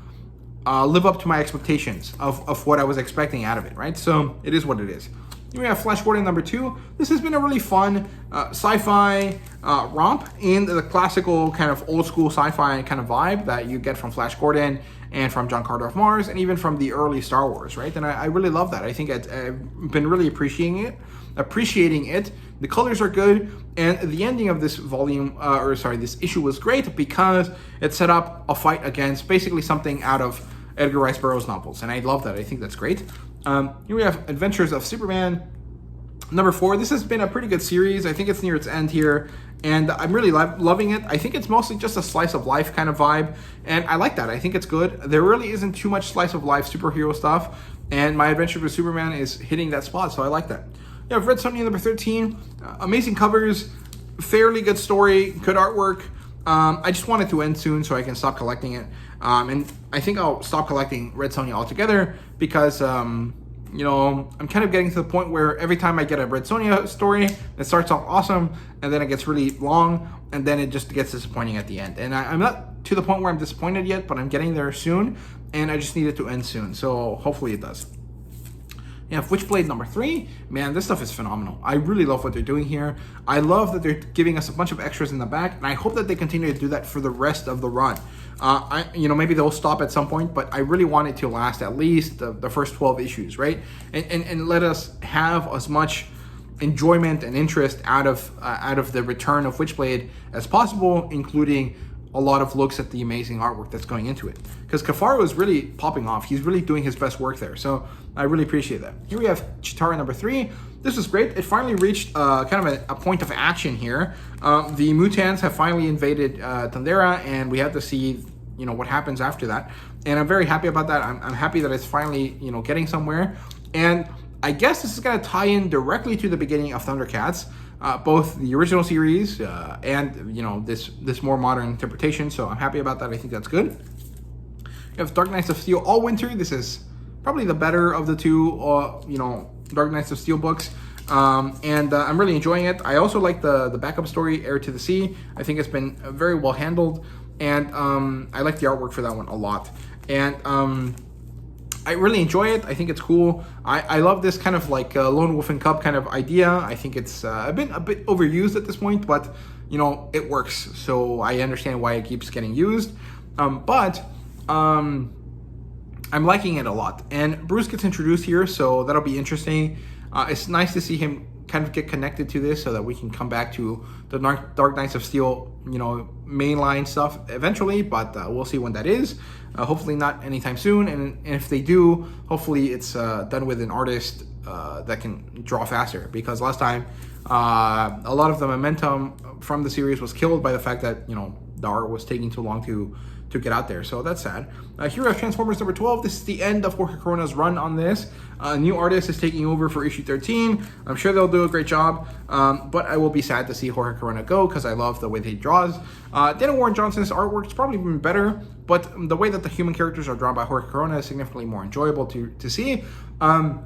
live up to my expectations of what I was expecting out of it, right? So it is what it is. Here we have Flash Gordon #2. This has been a really fun sci-fi romp in the classical kind of old school sci-fi kind of vibe that you get from Flash Gordon and from John Carter of Mars and even from the early Star Wars, right? And I really love that. I think I've been really appreciating it. The colors are good, and the ending of this this issue was great because it set up a fight against basically something out of Edgar Rice Burroughs novels, and I love that. I think that's great. Here we have Adventures of Superman #4. This has been a pretty good series. I think it's near its end here, and I'm really loving it. I think it's mostly just a slice of life kind of vibe, and I like that. I think it's good. There really isn't too much slice of life superhero stuff, and My Adventures with Superman is hitting that spot, so I like that. Yeah, I've read Sonja #13. Amazing covers, fairly good story, good artwork. I just want it to end soon so I can stop collecting it. And I think I'll stop collecting Red Sonja altogether because, I'm kind of getting to the point where every time I get a Red Sonja story, it starts off awesome, and then it gets really long, and then it just gets disappointing at the end. And I'm not to the point where I'm disappointed yet, but I'm getting there soon, and I just need it to end soon. So hopefully it does. Yeah, Witchblade #3, man, this stuff is phenomenal. I really love what they're doing here. I love that they're giving us a bunch of extras in the back, and I hope that they continue to do that for the rest of the run. Maybe they'll stop at some point, but I really want it to last at least the first 12 issues, right? And let us have as much enjoyment and interest out of the return of Witchblade as possible, including a lot of looks at the amazing artwork that's going into it. Because Caffaro is really popping off. He's really doing his best work there. So I really appreciate that. Here we have Chitara #3. This is great. It finally reached kind of a point of action here. The mutants have finally invaded Thundera, and we have to see what happens after that. And I'm very happy about that. I'm happy that it's finally getting somewhere. And I guess this is going to tie in directly to the beginning of Thundercats. Both the original series and this more modern interpretation, so I'm happy about that. I think that's good. You have Dark Knights of Steel All Winter. This is probably the better of the two, Dark Knights of Steel books, and I'm really enjoying it. I also like the backup story, Heir to the Sea. I think it's been very well handled, and I like the artwork for that one a lot. And I really enjoy it. I think it's cool. I love this kind of like lone wolf and cub kind of idea. I think it's a bit overused at this point, but you know, it works. So I understand why it keeps getting used. But I'm liking it a lot. And Bruce gets introduced here, so that'll be interesting. It's nice to see him kind of get connected to this so that we can come back to the Dark Knights of Steel, you know, mainline stuff eventually, but we'll see when that is. Hopefully not anytime soon, and if they do, hopefully it's done with an artist that can draw faster, because last time a lot of the momentum from the series was killed by the fact that, you know, the art was taking too long to get out there, so that's sad. Here we have Transformers number 12. This is the end of Jorge Corona's run on this. A new artist is taking over for issue 13. I'm sure they'll do a great job, but I will be sad to see Jorge Corona go, because I love the way that he draws. Dana Warren Johnson's artwork's probably been better, but the way that the human characters are drawn by Jorge Corona is significantly more enjoyable to see. The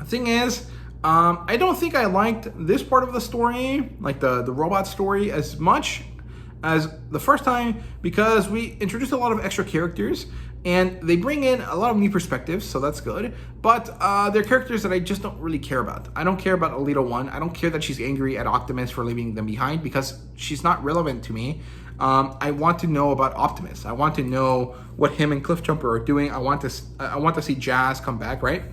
thing is, I don't think I liked this part of the story, like the robot story, as much as the first time, because we introduced a lot of extra characters and they bring in a lot of new perspectives, so that's good, but they're characters that I just don't really care about. I don't care about Alita 1. I don't care that she's angry at Optimus for leaving them behind, because she's not relevant to me. I want to know about Optimus. I want to know what him and Cliffjumper are doing. I want to see Jazz come back, right?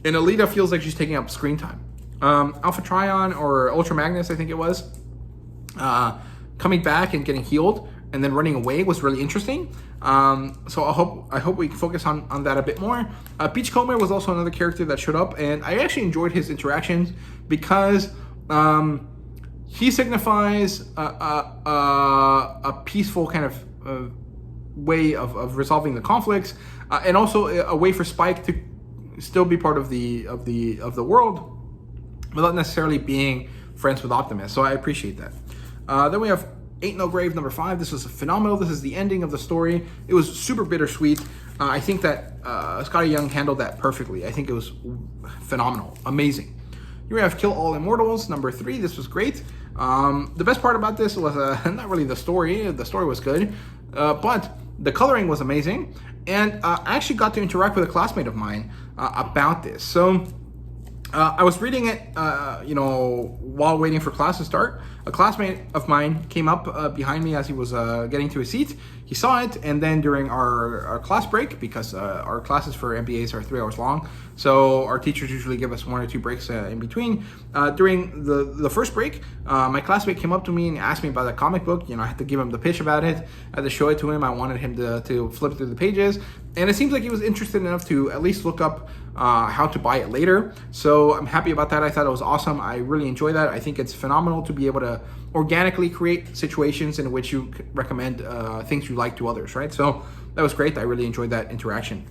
And Alita feels like she's taking up screen time. Alpha Trion or Ultra Magnus, I think it was, coming back and getting healed and then running away was really interesting. So I hope we can focus on that a bit more. Beachcomber was also another character that showed up, and I actually enjoyed his interactions because he signifies a peaceful kind of way of resolving the conflicts, and also a way for Spike to still be part of the world without necessarily being friends with Optimus. So I appreciate that. Then we have Ain't No Grave number 5. This was phenomenal. This is the ending of the story. It was super bittersweet. I think that Scotty Young handled that perfectly. I think it was phenomenal, amazing. Here we have Kill All Immortals number 3. This was great. The best part about this was not really the story. The story was good, but the coloring was amazing. And I actually got to interact with a classmate of mine about this. So I was reading it, while waiting for class to start. A classmate of mine came up behind me as he was getting to his seat. He saw it, and then during our class break, because our classes for MBAs are 3 hours long, so our teachers usually give us 1 or 2 breaks in between. During the first break, my classmate came up to me and asked me about the comic book. I had to give him the pitch about it. I had to show it to him. I wanted him to flip through the pages, and it seems like he was interested enough to at least look up how to buy it later. So I'm happy about that. I thought it was awesome. I really enjoy that. I think it's phenomenal to be able to organically create situations in which you recommend things you like to others, right? So that was great. I really enjoyed that interaction.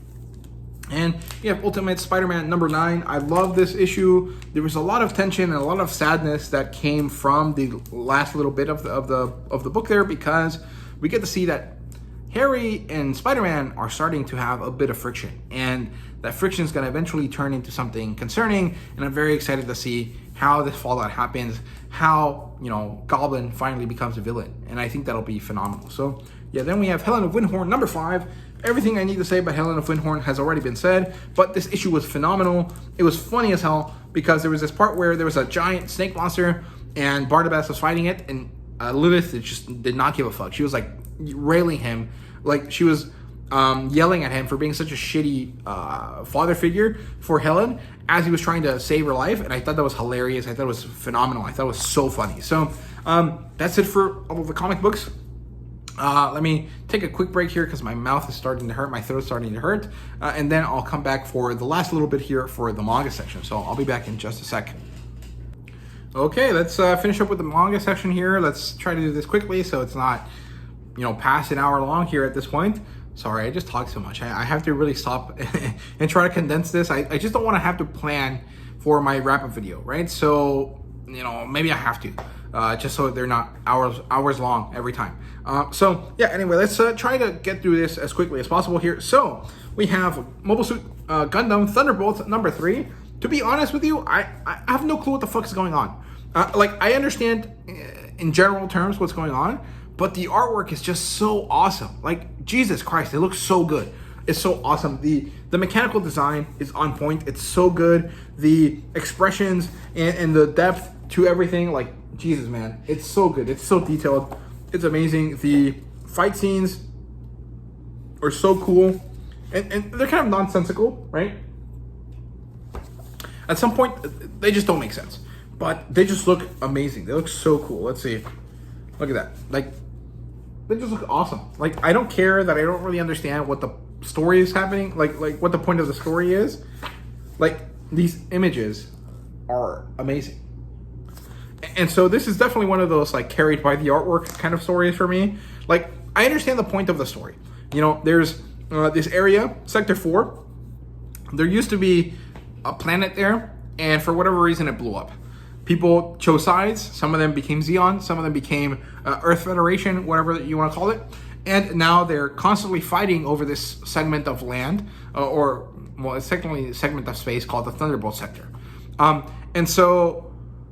And you have Ultimate Spider-Man number 9. I love this issue. There was a lot of tension and a lot of sadness that came from the last little bit of the book there, because we get to see that Harry and Spider-Man are starting to have a bit of friction, and that friction is going to eventually turn into something concerning. And I'm very excited to see how this fallout happens, how Goblin finally becomes a villain, and I think that'll be phenomenal. So yeah, then we have Helen of Windhorn number 5. Everything I need to say about Helen of Windhorn has already been said, but this issue was phenomenal. It was funny as hell, because there was this part where there was a giant snake monster and Barnabas was fighting it, and Lilith just did not give a fuck. She was like railing him, like she was yelling at him for being such a shitty father figure for Helen as he was trying to save her life, and I thought that was hilarious. I thought it was phenomenal. I thought it was so funny. So that's it for all of the comic books. Let me take a quick break here because my mouth is starting to hurt, my throat's starting to hurt, and then I'll come back for the last little bit here for the manga section. So I'll be back in just a sec. Okay, let's finish up with the manga section here. Let's try to do this quickly so it's not, past an hour long here at this point. Sorry, I just talk so much. I have to really stop and try to condense this. I just don't want to have to plan for my wrap-up video, right? So, maybe I have to, just so they're not hours long every time. So, yeah, anyway, let's try to get through this as quickly as possible here. So, we have Mobile Suit Gundam Thunderbolt number 3. To be honest with you, I have no clue what the fuck is going on. I understand in general terms what's going on, but the artwork is just so awesome. Like, Jesus Christ, it looks so good. is so awesome. The mechanical design is on point. It's so good. The expressions and the depth to everything, like, Jesus, man, it's so good. It's so detailed. It's amazing. The fight scenes are so cool, and they're kind of nonsensical, right? At some point, they just don't make sense, but they just look amazing. They look so cool. Let's see. Look at that. Like, they just look awesome. Like, I don't care that I don't really understand what the story is happening, like what the point of the story is. Like, these images are amazing. And so this is definitely one of those, like, carried by the artwork kind of stories for me. Like, I understand the point of the story. You know, there's this area, Sector 4. There used to be a planet there, and for whatever reason, it blew up. People chose sides. Some of them became Zeon. Some of them became Earth Federation, whatever you want to call it. And now they're constantly fighting over this segment of land, it's technically a segment of space called the Thunderbolt Sector. And so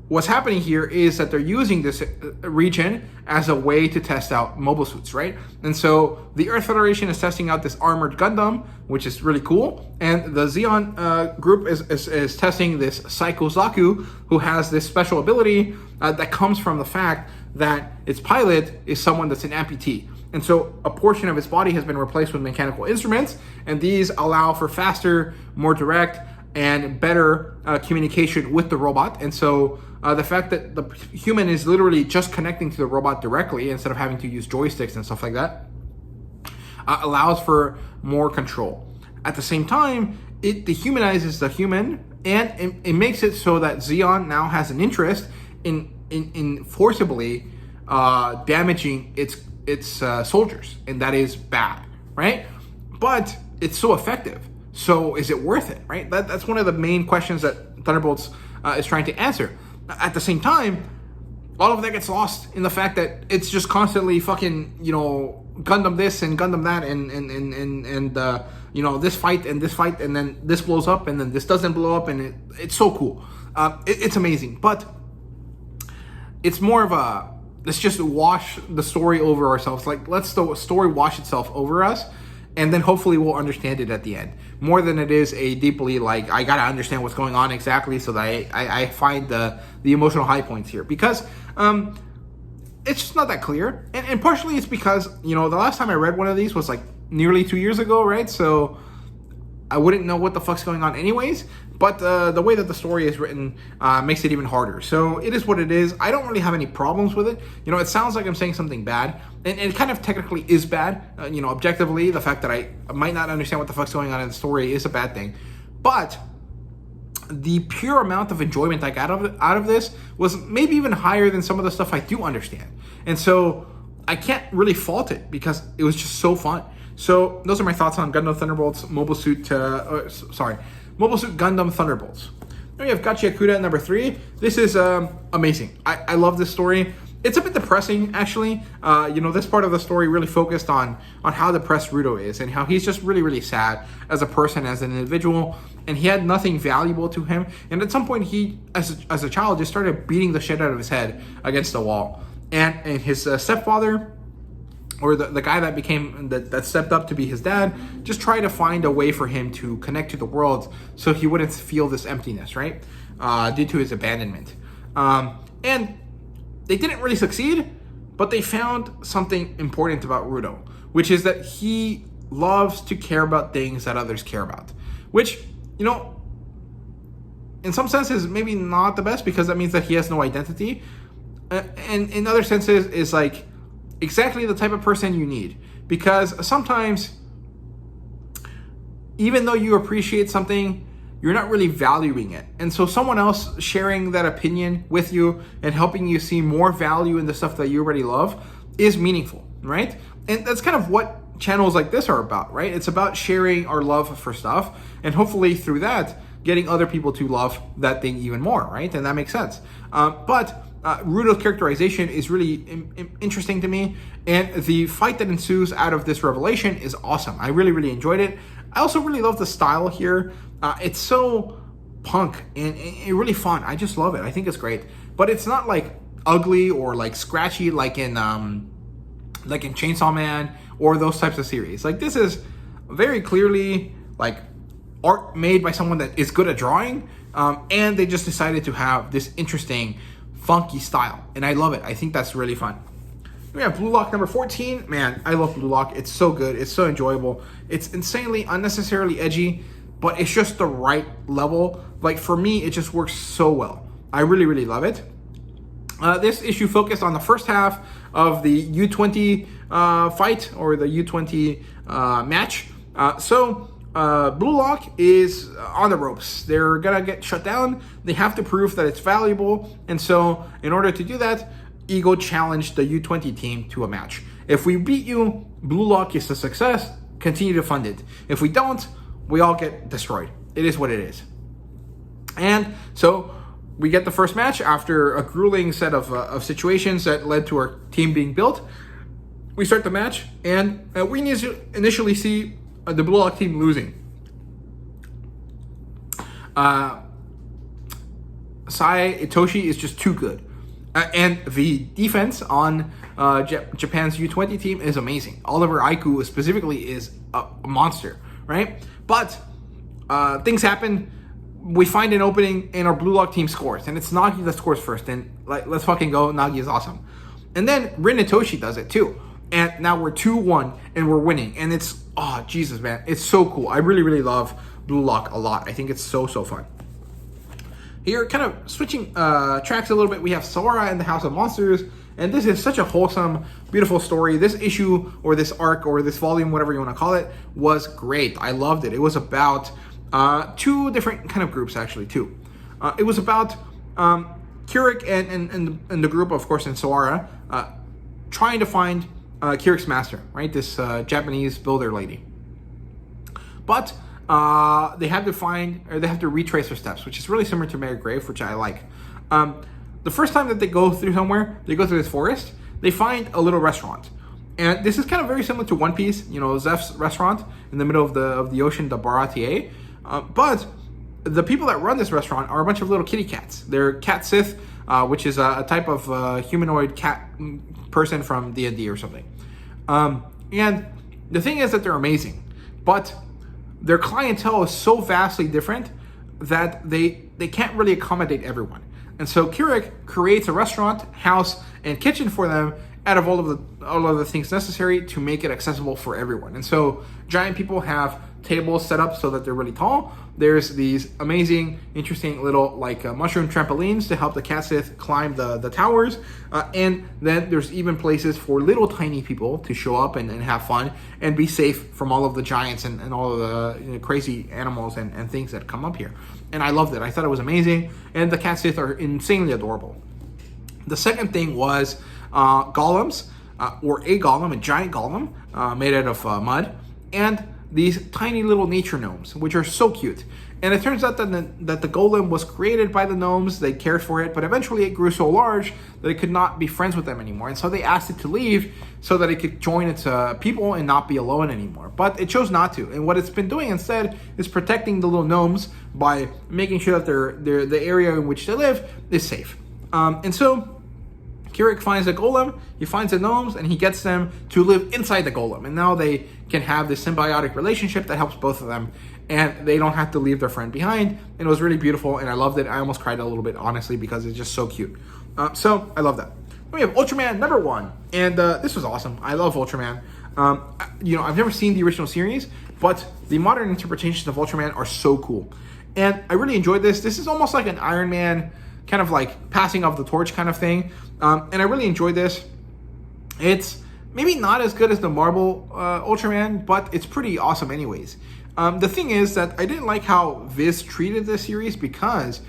what's happening here is that they're using this region as a way to test out mobile suits, right? And so the Earth Federation is testing out this armored Gundam, which is really cool. And the Zeon group is testing this Psycho Zaku, who has this special ability that comes from the fact that its pilot is someone that's an amputee. And so a portion of its body has been replaced with mechanical instruments, and these allow for faster, more direct, and better communication with the robot. And so the fact that the human is literally just connecting to the robot directly instead of having to use joysticks and stuff like that allows for more control. At the same time, it dehumanizes the human, and it makes it so that Zeon now has an interest in forcibly damaging its soldiers, and that is bad, right? But it's so effective. So is it worth it, right? That's one of the main questions that Thunderbolts is trying to answer. At the same time, all of that gets lost in the fact that it's just constantly fucking, Gundam this and Gundam that, and this fight and this fight, and then this blows up, and then this doesn't blow up, and it's so cool. It's amazing, but it's more of a, let's just wash the story over ourselves. Like, let's the story wash itself over us, and then hopefully we'll understand it at the end. More than it is a deeply, like, I gotta understand what's going on exactly so that I find the emotional high points here. Because it's just not that clear. And partially it's because, the last time I read one of these was like nearly 2 years ago, right? So I wouldn't know what the fuck's going on anyways. But the way that the story is written makes it even harder. So it is what it is. I don't really have any problems with it. It sounds like I'm saying something bad. And it kind of technically is bad. Objectively, the fact that I might not understand what the fuck's going on in the story is a bad thing. But the pure amount of enjoyment I got out of this was maybe even higher than some of the stuff I do understand. And so I can't really fault it because it was just so fun. So those are my thoughts on Gundam Thunderbolts Mobile Suit Gundam Thunderbolts. Then we have Gachiakuda number 3. This is amazing. I love this story. It's a bit depressing, actually. This part of the story really focused on how depressed Ruto is and how he's just really, really sad as a person, as an individual, and he had nothing valuable to him. And at some point, he, as a child, just started beating the shit out of his head against the wall. And his stepfather, or the guy that became that stepped up to be his dad, just tried to find a way for him to connect to the world so he wouldn't feel this emptiness, right? Due to his abandonment. And they didn't really succeed, but they found something important about Ruto, which is that he loves to care about things that others care about, which, in some senses, maybe not the best, because that means that he has no identity. And in other senses, is like exactly the type of person you need, because sometimes, even though you appreciate something, you're not really valuing it. And so someone else sharing that opinion with you and helping you see more value in the stuff that you already love is meaningful, right? And that's kind of what channels like this are about, right? It's about sharing our love for stuff, and hopefully through that, getting other people to love that thing even more, right? And that makes sense. But Ruto's characterization is really interesting to me, and the fight that ensues out of this revelation is awesome. I really, really enjoyed it. I also really love the style here. It's so punk and really fun. I just love it. I think it's great. But it's not like ugly or like scratchy like in Chainsaw Man or those types of series. Like, this is very clearly like art made by someone that is good at drawing, and they just decided to have this interesting, funky style, and I love it. I think that's really fun. We have Blue Lock number 14. Man, I love Blue Lock. It's so good. It's so enjoyable. It's insanely unnecessarily edgy, but it's just the right level. Like, for me, it just works so well. I really, really love it. This issue focused on the first half of the U20 fight, or the U20 match. Blue Lock is on the ropes. They're gonna get shut down. They have to prove that it's valuable. And so, in order to do that, Ego challenged the U20 team to a match. If we beat you, Blue Lock is a success. Continue to fund it. If we don't, we all get destroyed. It is what it is. And so we get the first match after a grueling set of situations that led to our team being built. We start the match, and we initially see the Blue Lock team losing. Sai Itoshi is just too good. And the defense on Japan's U20 team is amazing. Oliver Aiku specifically is a monster, right? But things happen. We find an opening, and our Blue Lock team scores. And it's Nagi that scores first. And let's fucking go. Nagi is awesome. And then Rin Itoshi does it too. And now we're 2-1, and we're winning. And it's, oh, Jesus, man. It's so cool. I really, really love Blue Lock a lot. I think it's so, so fun. Here, kind of switching tracks a little bit, we have Sora and the House of Monsters, and this is such a wholesome, beautiful story. This issue, or this arc, or this volume, whatever you want to call it, was great. I loved it. It was about two different kind of groups, actually, too. It was about Kirik and the group, of course, in Sora, trying to find Kirik's master, right? This Japanese builder lady. But they have to retrace their steps, which is really similar to Mary Grave, which I like. The first time that they go through somewhere, they go through this forest, they find a little restaurant. And this is kind of very similar to One Piece, Zeph's restaurant in the middle of the ocean, the Baratie. But the people that run this restaurant are a bunch of little kitty cats. They're Cat Sith, which is a type of humanoid cat person from D&D or something. And the thing is that they're amazing, but their clientele is so vastly different that they can't really accommodate everyone. And so Kirik creates a restaurant, house, and kitchen for them out of all of the things necessary to make it accessible for everyone. And so giant people have tables set up so that they're really tall. There's these amazing, interesting little mushroom trampolines to help the Cat Sith climb the towers. And then there's even places for little tiny people to show up and have fun and be safe from all of the giants and all of the crazy animals and things that come up here. And I loved it. I thought it was amazing. And the Cat Sith are insanely adorable. The second thing was golems, or a golem, a giant golem made out of mud. And these tiny little nature gnomes, which are so cute. And it turns out that the golem was created by the gnomes. They cared for it, but eventually it grew so large that it could not be friends with them anymore. And so they asked it to leave so that it could join its people and not be alone anymore. But it chose not to. And what it's been doing instead is protecting the little gnomes by making sure that the area in which they live is safe. And so Kirik finds a golem, he finds the gnomes, and he gets them to live inside the golem. And now they can have this symbiotic relationship that helps both of them. And they don't have to leave their friend behind. And it was really beautiful, and I loved it. I almost cried a little bit, honestly, because it's just so cute. So I love that. Then we have Ultraman number 1. And this was awesome. I love Ultraman. I've never seen the original series, but the modern interpretations of Ultraman are so cool. And I really enjoyed this. This is almost like an Iron Man kind of like passing of the torch kind of thing. And I really enjoyed this. It's maybe not as good as the Marvel Ultraman, but it's pretty awesome anyways. The thing is that I didn't like how Viz treated this series because,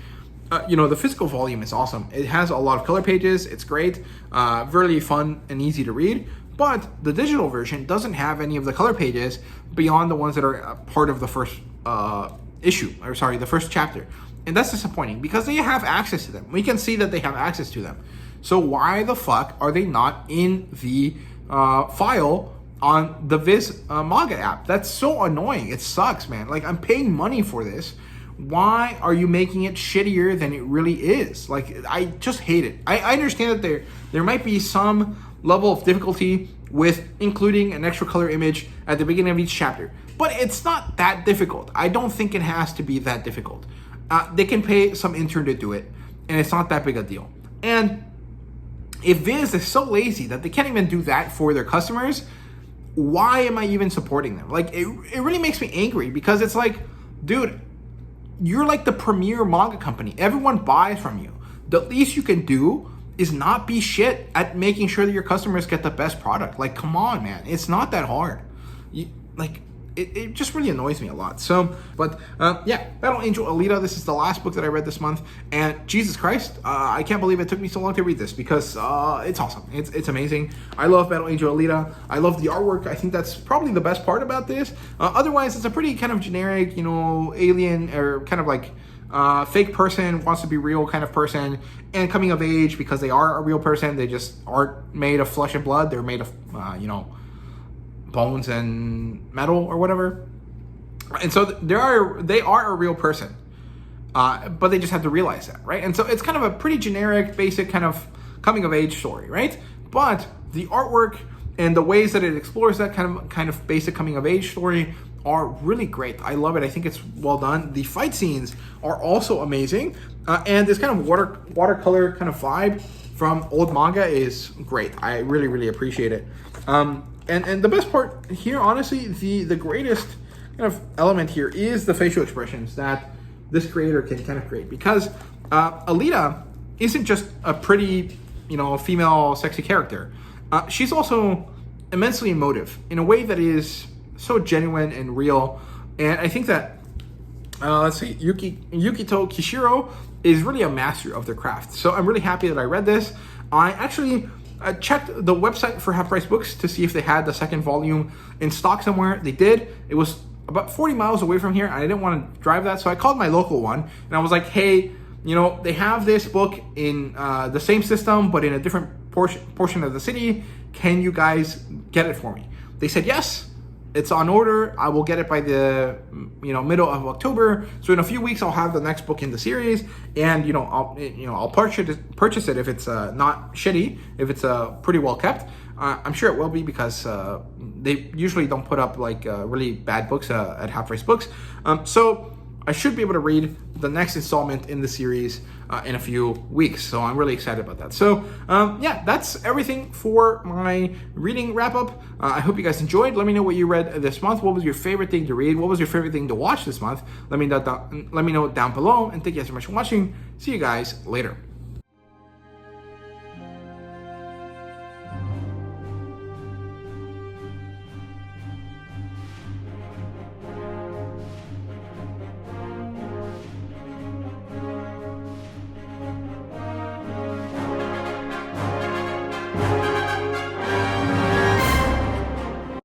the physical volume is awesome. It has a lot of color pages. It's great. Really fun and easy to read. But the digital version doesn't have any of the color pages beyond the ones that are part of the first the first chapter. And that's disappointing because they have access to them. We can see that they have access to them. So why the fuck are they not in the file on the Viz manga app? That's so annoying. It sucks, man. Like, I'm paying money for this. Why are you making it shittier than it really is? Like, I just hate it. I understand that there might be some level of difficulty with including an extra color image at the beginning of each chapter. But it's not that difficult. I don't think it has to be that difficult. They can pay some intern to do it, and it's not that big a deal. And if Viz is so lazy that they can't even do that for their customers, why am I even supporting them? Like, it really makes me angry, because it's like, dude, you're like the premier manga company. Everyone buys from you. The least you can do is not be shit at making sure that your customers get the best product. Like, come on, man. It's not that hard. It just really annoys me a lot. So, but yeah, Battle Angel Alita, this is the last book that I read this month. And Jesus Christ, I can't believe it took me so long to read this, because it's awesome. It's amazing. I love Battle Angel Alita. I love the artwork. I think that's probably the best part about this. Otherwise, it's a pretty kind of generic, alien, or kind of like fake person, wants to be real kind of person, and coming of age because they are a real person. They just aren't made of flesh and blood. They're made of, bones and metal or whatever. And so they are a real person, but they just have to realize that, right? And so it's kind of a pretty generic, basic kind of coming of age story, right? But the artwork and the ways that it explores that kind of basic coming of age story are really great. I love it. I think it's well done. The fight scenes are also amazing, and this kind of watercolor kind of vibe from old manga is great. I really, really appreciate it. And the best part here, honestly, the greatest kind of element here is the facial expressions that this creator can kind of create, because Alita isn't just a pretty, female sexy character. She's also immensely emotive in a way that is so genuine and real. And I think that Yukito Kishiro is really a master of their craft. So I'm really happy that I read this. I actually checked the website for Half Price Books to see if they had the second volume in stock somewhere. They did. It was about 40 miles away from here. I didn't want to drive that, so I called my local one, and I was like, hey, they have this book in the same system, but in a different portion of the city. Can you guys get it for me? They said yes. It's on order. I will get it by the middle of October. So in a few weeks, I'll have the next book in the series, and I'll purchase it if it's not shitty, if it's pretty well kept. I'm sure it will be, because they usually don't put up like really bad books at Half Price Books. So I should be able to read the next installment in the series in a few weeks. So I'm really excited about that. So yeah, that's everything for my reading wrap up. I hope you guys enjoyed. Let me know what you read this month. What was your favorite thing to read? What was your favorite thing to watch this month? Let me know down below. And thank you guys so much for watching. See you guys later.